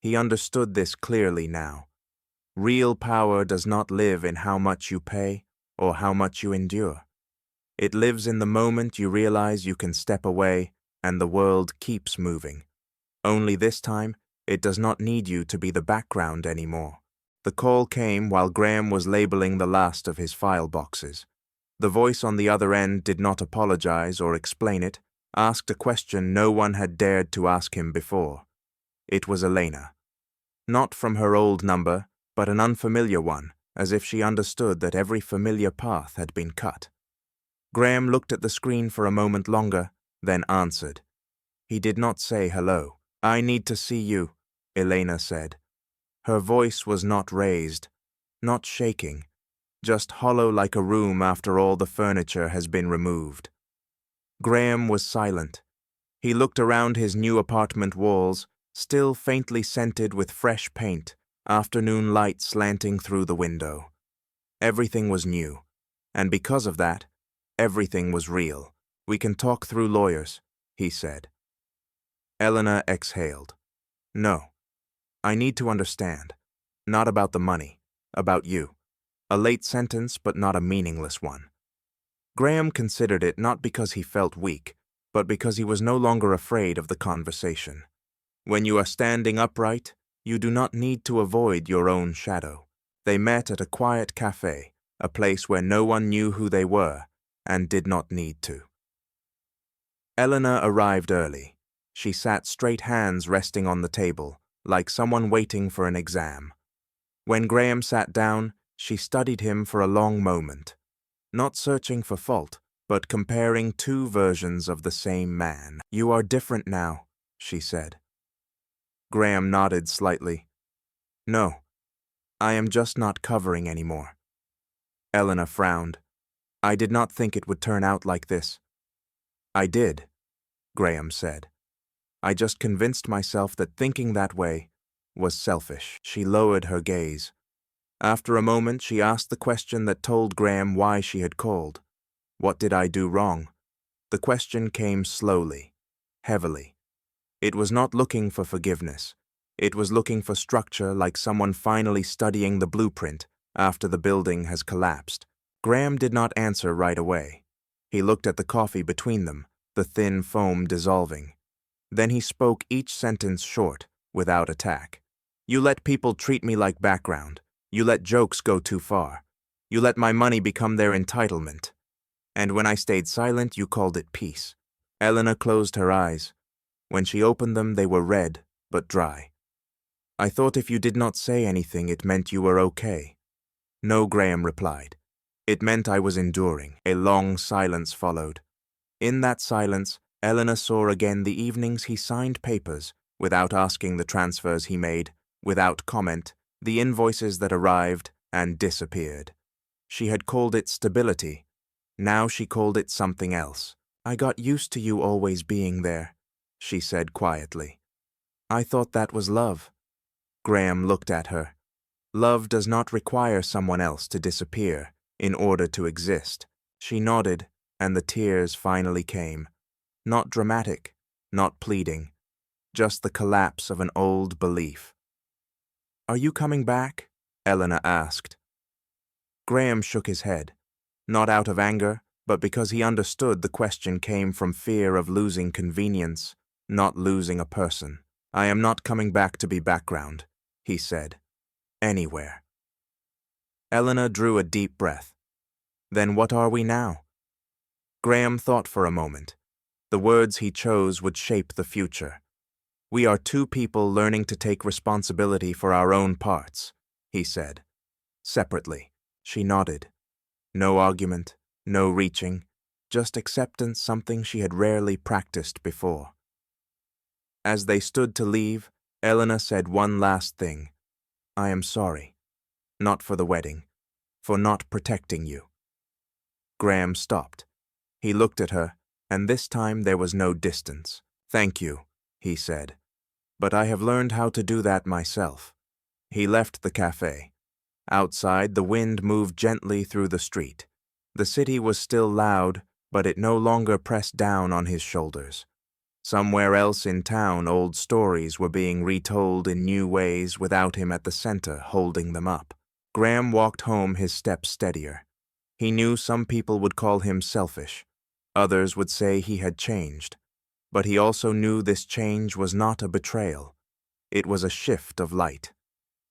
He understood this clearly now. Real power does not live in how much you pay or how much you endure. It lives in the moment you realize you can step away and the world keeps moving. Only this time, it does not need you to be the background anymore. The call came while Graham was labeling the last of his file boxes. The voice on the other end did not apologize or explain it, asked a question no one had dared to ask him before. It was Elena. Not from her old number, but an unfamiliar one, as if she understood that every familiar path had been cut. Graham looked at the screen for a moment longer, then answered. He did not say hello. "I need to see you," Elena said. Her voice was not raised, not shaking, just hollow like a room after all the furniture has been removed. Graham was silent. He looked around his new apartment walls, still faintly scented with fresh paint, afternoon light slanting through the window. Everything was new, and because of that, everything was real. "We can talk through lawyers," he said. Elena exhaled. "No. I need to understand. Not about the money, about you. A late sentence, but not a meaningless one." Graham considered it not because he felt weak, but because he was no longer afraid of the conversation. When you are standing upright, you do not need to avoid your own shadow. They met at a quiet cafe, a place where no one knew who they were, and did not need to. Elena arrived early. She sat straight, hands resting on the table, like someone waiting for an exam. When Graham sat down, she studied him for a long moment, not searching for fault, but comparing two versions of the same man. "You are different now," she said. Graham nodded slightly. "No, I am just not covering anymore." Elena frowned. "I did not think it would turn out like this." "I did," Graham said. "I just convinced myself that thinking that way was selfish." She lowered her gaze. After a moment, she asked the question that told Graham why she had called. "What did I do wrong?" The question came slowly, heavily. It was not looking for forgiveness. It was looking for structure, like someone finally studying the blueprint after the building has collapsed. Graham did not answer right away. He looked at the coffee between them, the thin foam dissolving. Then he spoke each sentence short, without attack. "You let people treat me like background. You let jokes go too far. You let my money become their entitlement. And when I stayed silent, you called it peace." Elena closed her eyes. When she opened them, they were red, but dry. "I thought if you did not say anything, it meant you were okay." "No," Graham replied. "It meant I was enduring." A long silence followed. In that silence, Elena saw again the evenings he signed papers, without asking the transfers he made, without comment, the invoices that arrived and disappeared. She had called it stability. Now she called it something else. "I got used to you always being there," she said quietly. "I thought that was love." Graham looked at her. Love does not require someone else to disappear in order to exist. She nodded, and the tears finally came. Not dramatic, not pleading, just the collapse of an old belief. "Are you coming back?" Elena asked. Graham shook his head, not out of anger, but because he understood the question came from fear of losing convenience, not losing a person. "I am not coming back to be background," he said. "Anywhere." Elena drew a deep breath. "Then what are we now?" Graham thought for a moment. The words he chose would shape the future. "We are two people learning to take responsibility for our own parts," he said. Separately. She nodded. No argument, no reaching, just acceptance, something she had rarely practiced before. As they stood to leave, Elena said one last thing. "I am sorry. Not for the wedding. For not protecting you." Graham stopped. He looked at her, and this time there was no distance. "Thank you," he said. "But I have learned how to do that myself." He left the cafe. Outside, the wind moved gently through the street. The city was still loud, but it no longer pressed down on his shoulders. Somewhere else in town, old stories were being retold in new ways without him at the center holding them up. Graham walked home, his steps steadier. He knew some people would call him selfish. Others would say he had changed. But he also knew this change was not a betrayal. It was a shift of light.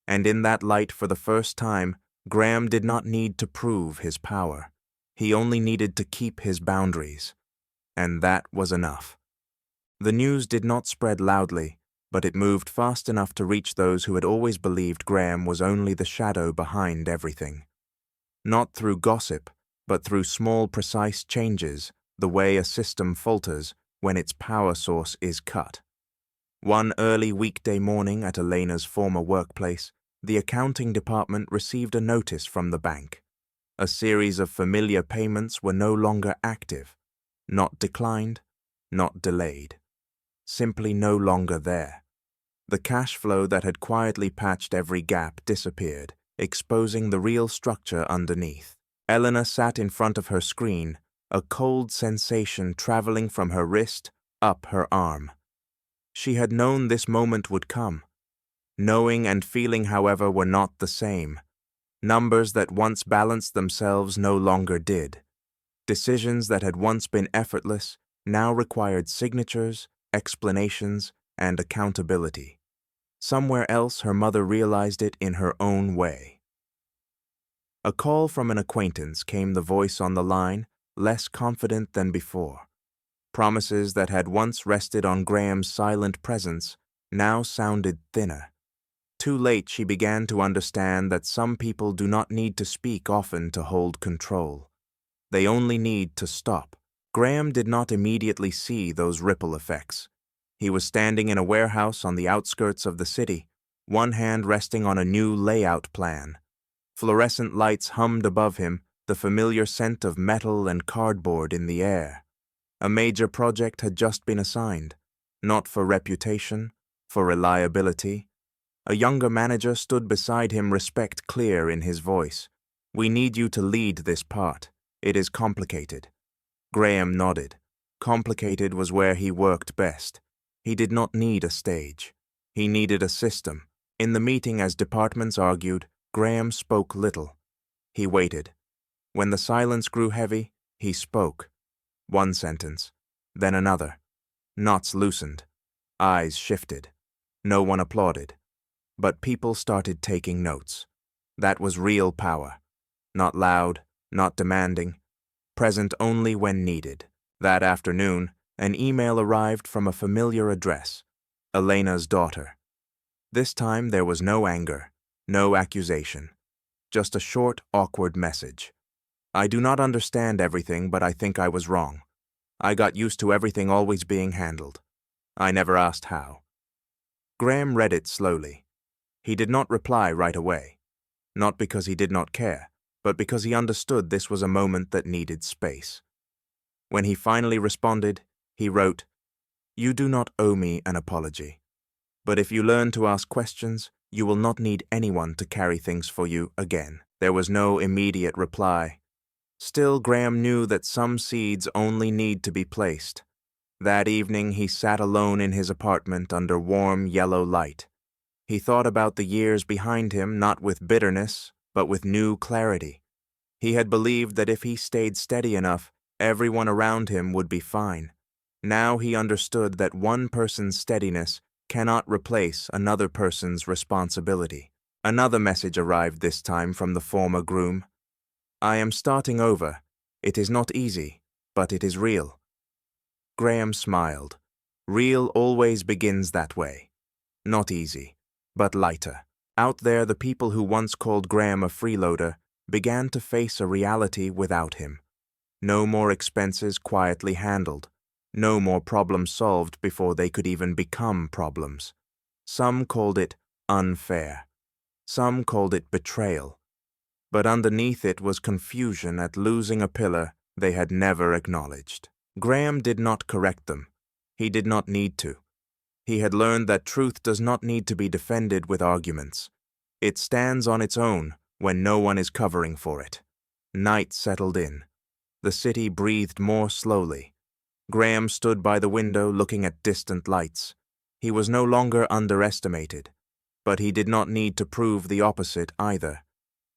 And in that light, for the first time, Graham did not need to prove his power. He only needed to keep his boundaries. And that was enough. The news did not spread loudly, but it moved fast enough to reach those who had always believed Graham was only the shadow behind everything. Not through gossip, but through small, precise changes, the way a system falters when its power source is cut. One early weekday morning at Elena's former workplace, the accounting department received a notice from the bank. A series of familiar payments were no longer active, not declined, not delayed, simply no longer there. The cash flow that had quietly patched every gap disappeared, exposing the real structure underneath. Elena sat in front of her screen, a cold sensation traveling from her wrist up her arm. She had known this moment would come. Knowing and feeling, however, were not the same. Numbers that once balanced themselves no longer did. Decisions that had once been effortless now required signatures, explanations, and accountability. Somewhere else, her mother realized it in her own way. A call from an acquaintance came, the voice on the line, less confident than before. Promises that had once rested on Graham's silent presence now sounded thinner. Too late, she began to understand that some people do not need to speak often to hold control. They only need to stop. Graham did not immediately see those ripple effects. He was standing in a warehouse on the outskirts of the city, one hand resting on a new layout plan. Fluorescent lights hummed above him, the familiar scent of metal and cardboard in the air. A major project had just been assigned, not for reputation, for reliability. A younger manager stood beside him, respect clear in his voice. "We need you to lead this part. It is complicated." Graham nodded. Complicated was where he worked best. He did not need a stage. He needed a system. In the meeting, as departments argued, Graham spoke little. He waited. When the silence grew heavy, he spoke. One sentence, then another. Knots loosened. Eyes shifted. No one applauded. But people started taking notes. That was real power. Not loud, not demanding. Present only when needed. That afternoon, an email arrived from a familiar address. Elena's daughter. This time there was no anger, no accusation. Just a short, awkward message. "I do not understand everything, but I think I was wrong. I got used to everything always being handled. I never asked how." Graham read it slowly. He did not reply right away. Not because he did not care, but because he understood this was a moment that needed space. When he finally responded, he wrote, "You do not owe me an apology. But if you learn to ask questions, you will not need anyone to carry things for you again." There was no immediate reply. Still, Graham knew that some seeds only need to be placed. That evening, he sat alone in his apartment under warm yellow light. He thought about the years behind him, not with bitterness, but with new clarity. He had believed that if he stayed steady enough, everyone around him would be fine. Now he understood that one person's steadiness cannot replace another person's responsibility. Another message arrived, this time from the former groom. "I am starting over. It is not easy, but it is real." Graham smiled. Real always begins that way. Not easy, but lighter. Out there, the people who once called Graham a freeloader began to face a reality without him. No more expenses quietly handled. No more problems solved before they could even become problems. Some called it unfair. Some called it betrayal. But underneath it was confusion at losing a pillar they had never acknowledged. Graham did not correct them. He did not need to. He had learned that truth does not need to be defended with arguments. It stands on its own when no one is covering for it. Night settled in. The city breathed more slowly. Graham stood by the window looking at distant lights. He was no longer underestimated, but he did not need to prove the opposite either.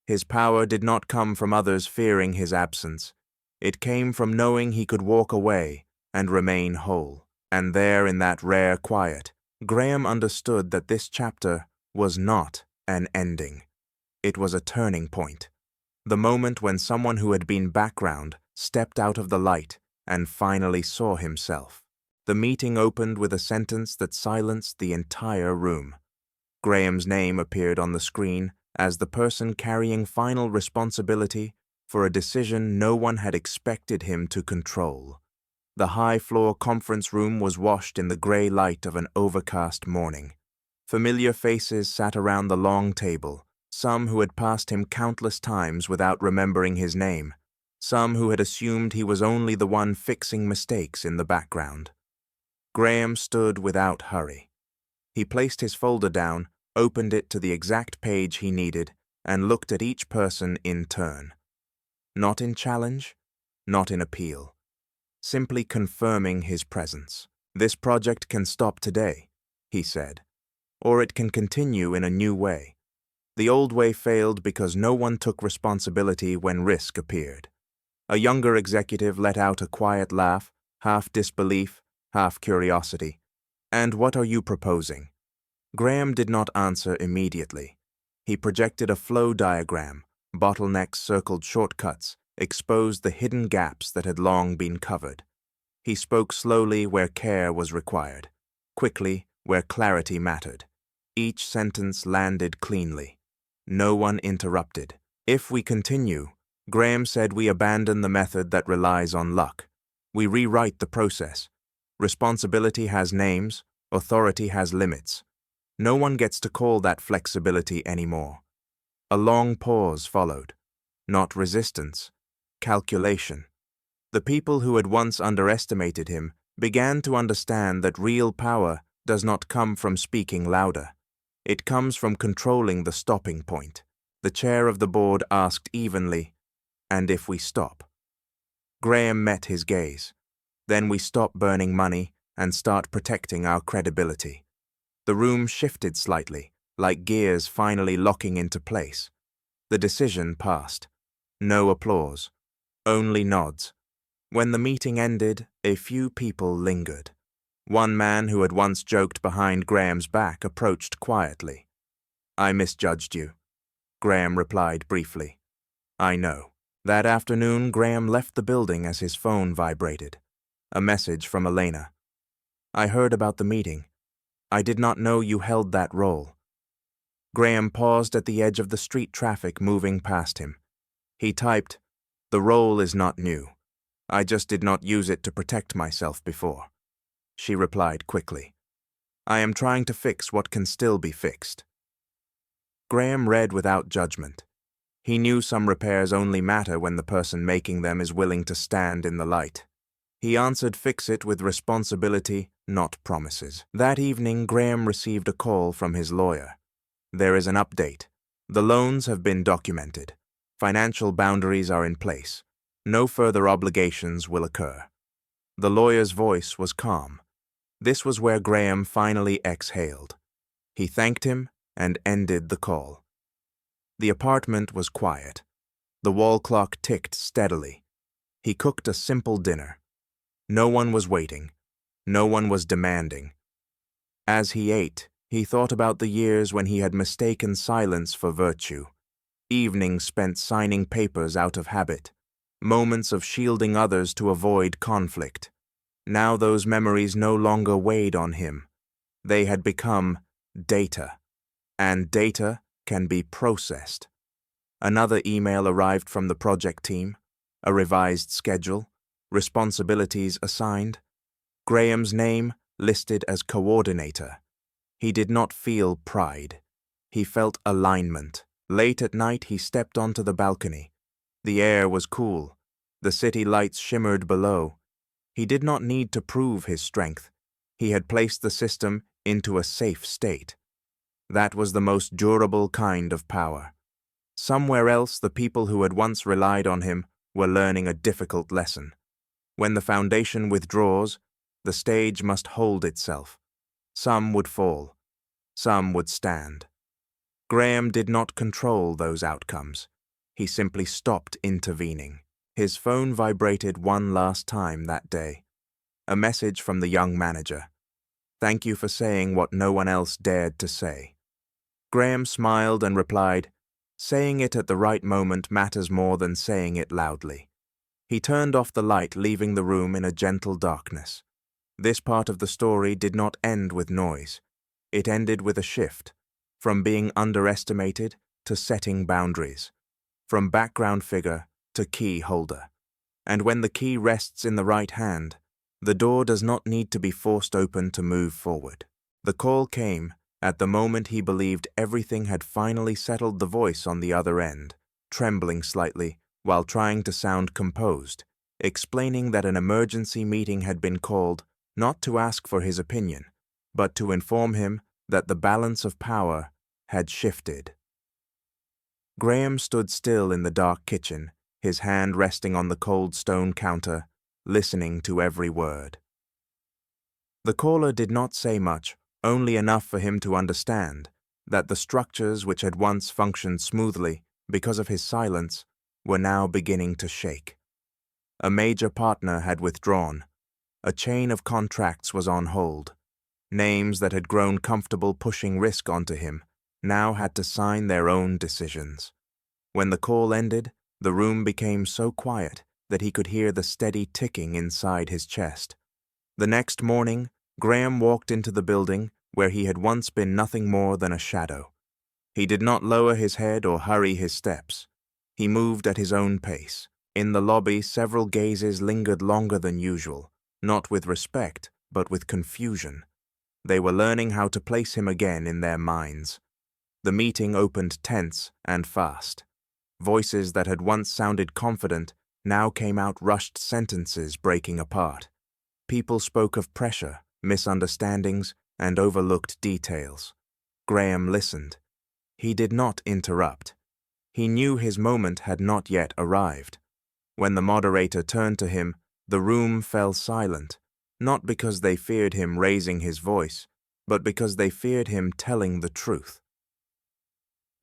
His power did not come from others fearing his absence. It came from knowing he could walk away and remain whole. And there, in that rare quiet, Graham understood that this chapter was not an ending. It was a turning point. The moment when someone who had been background stepped out of the light and finally saw himself. The meeting opened with a sentence that silenced the entire room. Graham's name appeared on the screen as the person carrying final responsibility for a decision no one had expected him to control. The high-floor conference room was washed in the gray light of an overcast morning. Familiar faces sat around the long table, some who had passed him countless times without remembering his name, some who had assumed he was only the one fixing mistakes in the background. Graham stood without hurry. He placed his folder down, opened it to the exact page he needed, and looked at each person in turn. Not in challenge, not in appeal. Simply confirming his presence. This project can stop today, he said, or it can continue in a new way. The old way failed because no one took responsibility when risk appeared. A younger executive let out a quiet laugh, half disbelief, half curiosity. "And what are you proposing?" Graham did not answer immediately. He projected a flow diagram, bottlenecks circled shortcuts, exposed the hidden gaps that had long been covered. He spoke slowly where care was required, quickly where clarity mattered. Each sentence landed cleanly. No one interrupted. "If we continue," Graham said, "we abandon the method that relies on luck. We rewrite the process. Responsibility has names, authority has limits. No one gets to call that flexibility anymore." A long pause followed. Not resistance, calculation. The people who had once underestimated him began to understand that real power does not come from speaking louder. It comes from controlling the stopping point. The chair of the board asked evenly, "And if we stop?" Graham met his gaze. "Then we stop burning money and start protecting our credibility." The room shifted slightly, like gears finally locking into place. The decision passed. No applause, only nods. When the meeting ended, a few people lingered. One man who had once joked behind Graham's back approached quietly. "I misjudged you," Graham replied briefly. "I know." That afternoon, Graham left the building as his phone vibrated. A message from Elena. "I heard about the meeting. I did not know you held that role." Graham paused at the edge of the street traffic moving past him. He typed, "The role is not new. I just did not use it to protect myself before." She replied quickly, "I am trying to fix what can still be fixed." Graham read without judgment. He knew some repairs only matter when the person making them is willing to stand in the light. He answered "fix it" with responsibility, not promises. That evening, Graham received a call from his lawyer. "There is an update. The loans have been documented. Financial boundaries are in place. No further obligations will occur." The lawyer's voice was calm. This was where Graham finally exhaled. He thanked him and ended the call. The apartment was quiet. The wall clock ticked steadily. He cooked a simple dinner. No one was waiting. No one was demanding. As he ate, he thought about the years when he had mistaken silence for virtue. Evenings spent signing papers out of habit. Moments of shielding others to avoid conflict. Now those memories no longer weighed on him. They had become data. And data can be processed. Another email arrived from the project team. A revised schedule. Responsibilities assigned. Graham's name listed as coordinator. He did not feel pride. He felt alignment. Late at night, he stepped onto the balcony. The air was cool. The city lights shimmered below. He did not need to prove his strength. He had placed the system into a safe state. That was the most durable kind of power. Somewhere else, the people who had once relied on him were learning a difficult lesson. When the foundation withdraws, the stage must hold itself. Some would fall. Some would stand. Graham did not control those outcomes. He simply stopped intervening. His phone vibrated one last time that day. A message from the young manager. "Thank you for saying what no one else dared to say." Graham smiled and replied, "Saying it at the right moment matters more than saying it loudly." He turned off the light, leaving the room in a gentle darkness. This part of the story did not end with noise. It ended with a shift, from being underestimated to setting boundaries, from background figure to key holder. And when the key rests in the right hand, the door does not need to be forced open to move forward. The call came at the moment he believed everything had finally settled. The voice on the other end, trembling slightly while trying to sound composed, explaining that an emergency meeting had been called not to ask for his opinion, but to inform him that the balance of power had shifted. Graham stood still in the dark kitchen, his hand resting on the cold stone counter, listening to every word. The caller did not say much, only enough for him to understand that the structures which had once functioned smoothly because of his silence were now beginning to shake. A major partner had withdrawn. A chain of contracts was on hold. Names that had grown comfortable pushing risk onto him now had to sign their own decisions. When the call ended, the room became so quiet that he could hear the steady ticking inside his chest. The next morning, Graham walked into the building where he had once been nothing more than a shadow. He did not lower his head or hurry his steps. He moved at his own pace. In the lobby, several gazes lingered longer than usual, not with respect, but with confusion. They were learning how to place him again in their minds. The meeting opened tense and fast. Voices that had once sounded confident now came out rushed sentences breaking apart. People spoke of pressure, misunderstandings, and overlooked details. Graham listened. He did not interrupt. He knew his moment had not yet arrived. When the moderator turned to him, the room fell silent, not because they feared him raising his voice, but because they feared him telling the truth.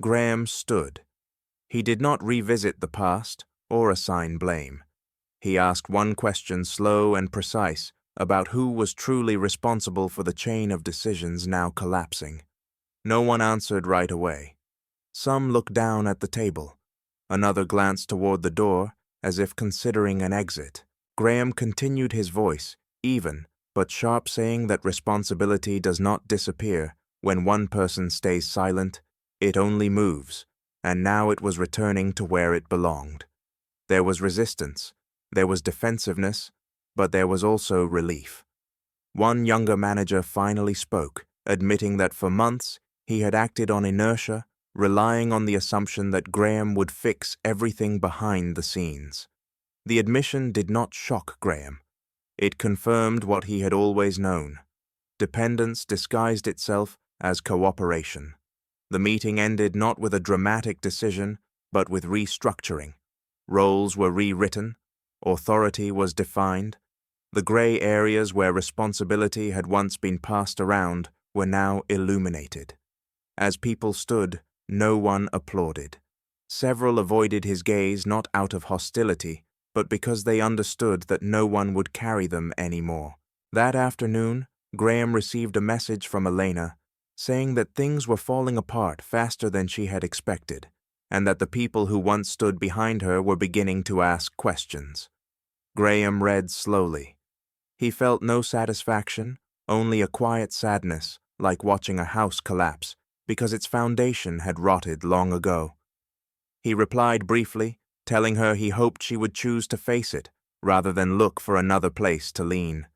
Graham stood. He did not revisit the past or assign blame. He asked one question, slow and precise, about who was truly responsible for the chain of decisions now collapsing. No one answered right away. Some looked down at the table. Another glanced toward the door, as if considering an exit. Graham continued his voice, even but sharp, saying that responsibility does not disappear when one person stays silent, it only moves, and now it was returning to where it belonged. There was resistance, there was defensiveness, but there was also relief. One younger manager finally spoke, admitting that for months he had acted on inertia, relying on the assumption that Graham would fix everything behind the scenes. The admission did not shock Graham. It confirmed what he had always known. Dependence disguised itself as cooperation. The meeting ended not with a dramatic decision, but with restructuring. Roles were rewritten, authority was defined. The gray areas where responsibility had once been passed around were now illuminated. As people stood, no one applauded. Several avoided his gaze not out of hostility, but because they understood that no one would carry them anymore. That afternoon, Graham received a message from Elena saying that things were falling apart faster than she had expected, and that the people who once stood behind her were beginning to ask questions. Graham read slowly. He felt no satisfaction, only a quiet sadness, like watching a house collapse, because its foundation had rotted long ago. He replied briefly, telling her he hoped she would choose to face it, rather than look for another place to lean.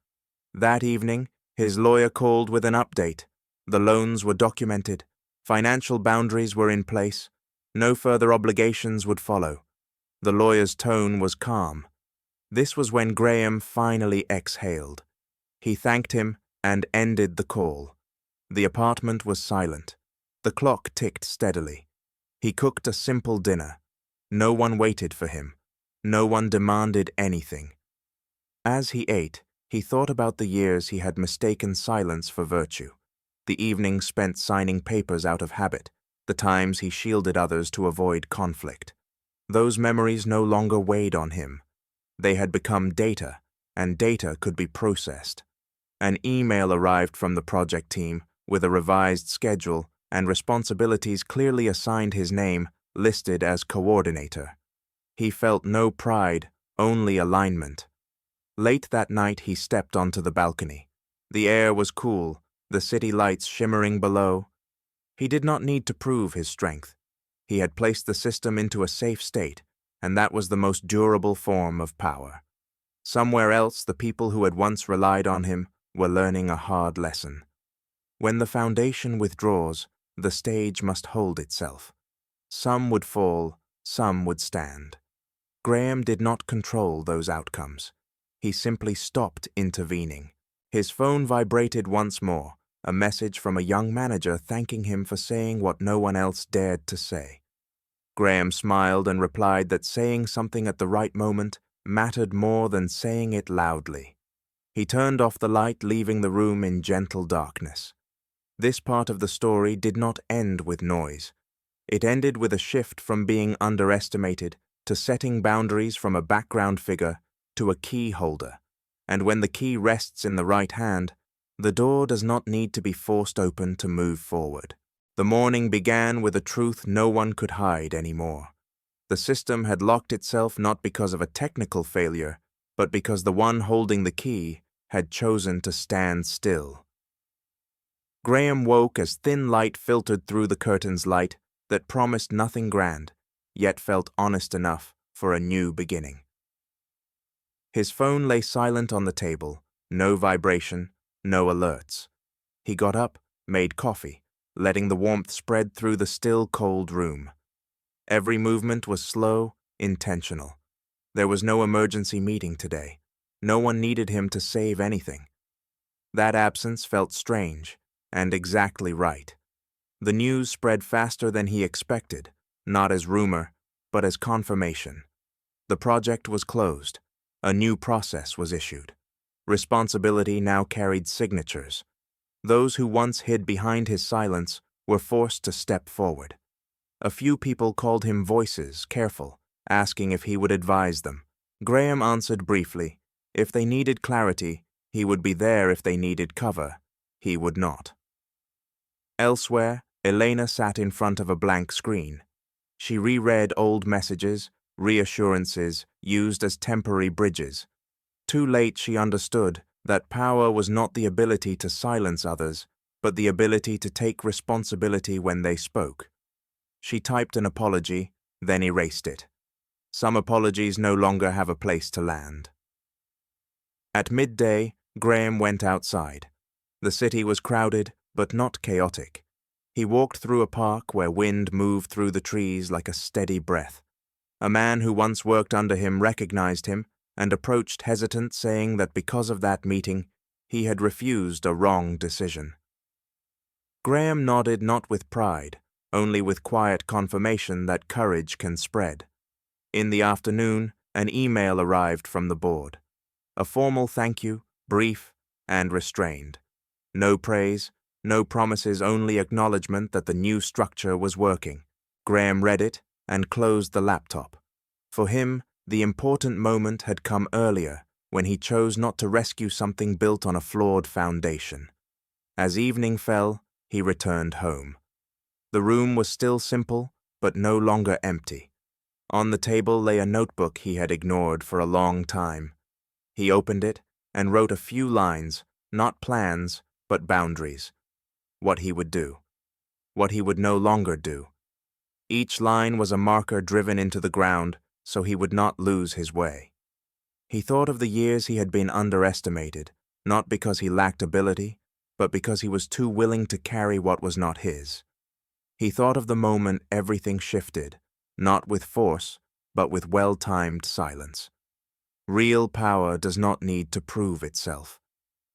That evening, his lawyer called with an update. The loans were documented, financial boundaries were in place, no further obligations would follow. The lawyer's tone was calm. This was when Graham finally exhaled. He thanked him and ended the call. The apartment was silent. The clock ticked steadily. He cooked a simple dinner. No one waited for him. No one demanded anything. As he ate, he thought about the years he had mistaken silence for virtue, the evenings spent signing papers out of habit, the times he shielded others to avoid conflict. Those memories no longer weighed on him. They had become data, and data could be processed. An email arrived from the project team with a revised schedule and responsibilities clearly assigned his name, listed as coordinator. He felt no pride, only alignment. Late that night he stepped onto the balcony. The air was cool, the city lights shimmering below. He did not need to prove his strength. He had placed the system into a safe state, and that was the most durable form of power. Somewhere else, the people who had once relied on him were learning a hard lesson. When the foundation withdraws, the stage must hold itself. Some would fall, some would stand. Graham did not control those outcomes. He simply stopped intervening. His phone vibrated once more, a message from a young manager thanking him for saying what no one else dared to say. Graham smiled and replied that saying something at the right moment mattered more than saying it loudly. He turned off the light, leaving the room in gentle darkness. This part of the story did not end with noise. It ended with a shift from being underestimated to setting boundaries, from a background figure to a key holder. And when the key rests in the right hand, the door does not need to be forced open to move forward. The morning began with a truth no one could hide anymore. The system had locked itself not because of a technical failure, but because the one holding the key had chosen to stand still. Graham woke as thin light filtered through the curtain's light that promised nothing grand, yet felt honest enough for a new beginning. His phone lay silent on the table, no vibration, no alerts. He got up, made coffee, letting the warmth spread through the still cold room. Every movement was slow, intentional. There was no emergency meeting today. No one needed him to save anything. That absence felt strange, and exactly right. The news spread faster than he expected, not as rumor, but as confirmation. The project was closed. A new process was issued. Responsibility now carried signatures. Those who once hid behind his silence were forced to step forward. A few people called him voices, careful, asking if he would advise them. Graham answered briefly. If they needed clarity, he would be there. If they needed cover, he would not. Elsewhere, Elena sat in front of a blank screen. She reread old messages, reassurances used as temporary bridges. Too late she understood that power was not the ability to silence others, but the ability to take responsibility when they spoke. She typed an apology, then erased it. Some apologies no longer have a place to land. At midday, Graham went outside. The city was crowded, but not chaotic. He walked through a park where wind moved through the trees like a steady breath. A man who once worked under him recognized him and approached hesitant, saying that because of that meeting, he had refused a wrong decision. Graham nodded, not with pride, only with quiet confirmation that courage can spread. In the afternoon, an email arrived from the board. A formal thank you, brief and restrained. No praise, no promises, only acknowledgement that the new structure was working. Graham read it and closed the laptop. For him, the important moment had come earlier, when he chose not to rescue something built on a flawed foundation. As evening fell, he returned home. The room was still simple, but no longer empty. On the table lay a notebook he had ignored for a long time. He opened it and wrote a few lines, not plans, but boundaries. What he would do. What he would no longer do. Each line was a marker driven into the ground so he would not lose his way. He thought of the years he had been underestimated, not because he lacked ability, but because he was too willing to carry what was not his. He thought of the moment everything shifted, not with force, but with well-timed silence. Real power does not need to prove itself.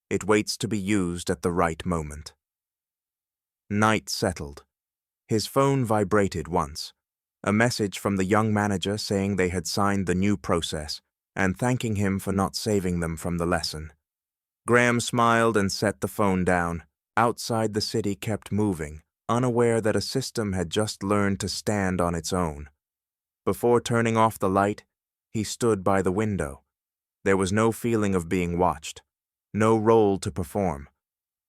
It waits to be used at the right moment. Night settled. His phone vibrated once. A message from the young manager saying they had signed the new process and thanking him for not saving them from the lesson. Graham smiled and set the phone down. Outside, the city kept moving, unaware that a system had just learned to stand on its own. Before turning off the light, he stood by the window. There was no feeling of being watched, no role to perform.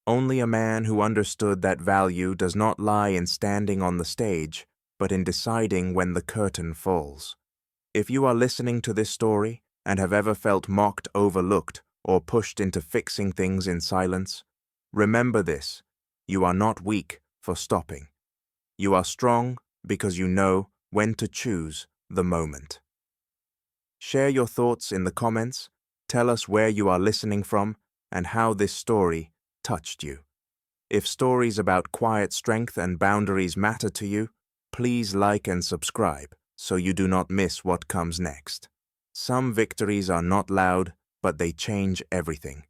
Only a man who understood that value does not lie in standing on the stage, but in deciding when the curtain falls. If you are listening to this story and have ever felt mocked, overlooked, or pushed into fixing things in silence, remember this: you are not weak for stopping. You are strong because you know when to choose the moment. Share your thoughts in the comments, tell us where you are listening from and how this story touched you. If stories about quiet strength and boundaries matter to you, please like and subscribe so you do not miss what comes next. Some victories are not loud, but they change everything.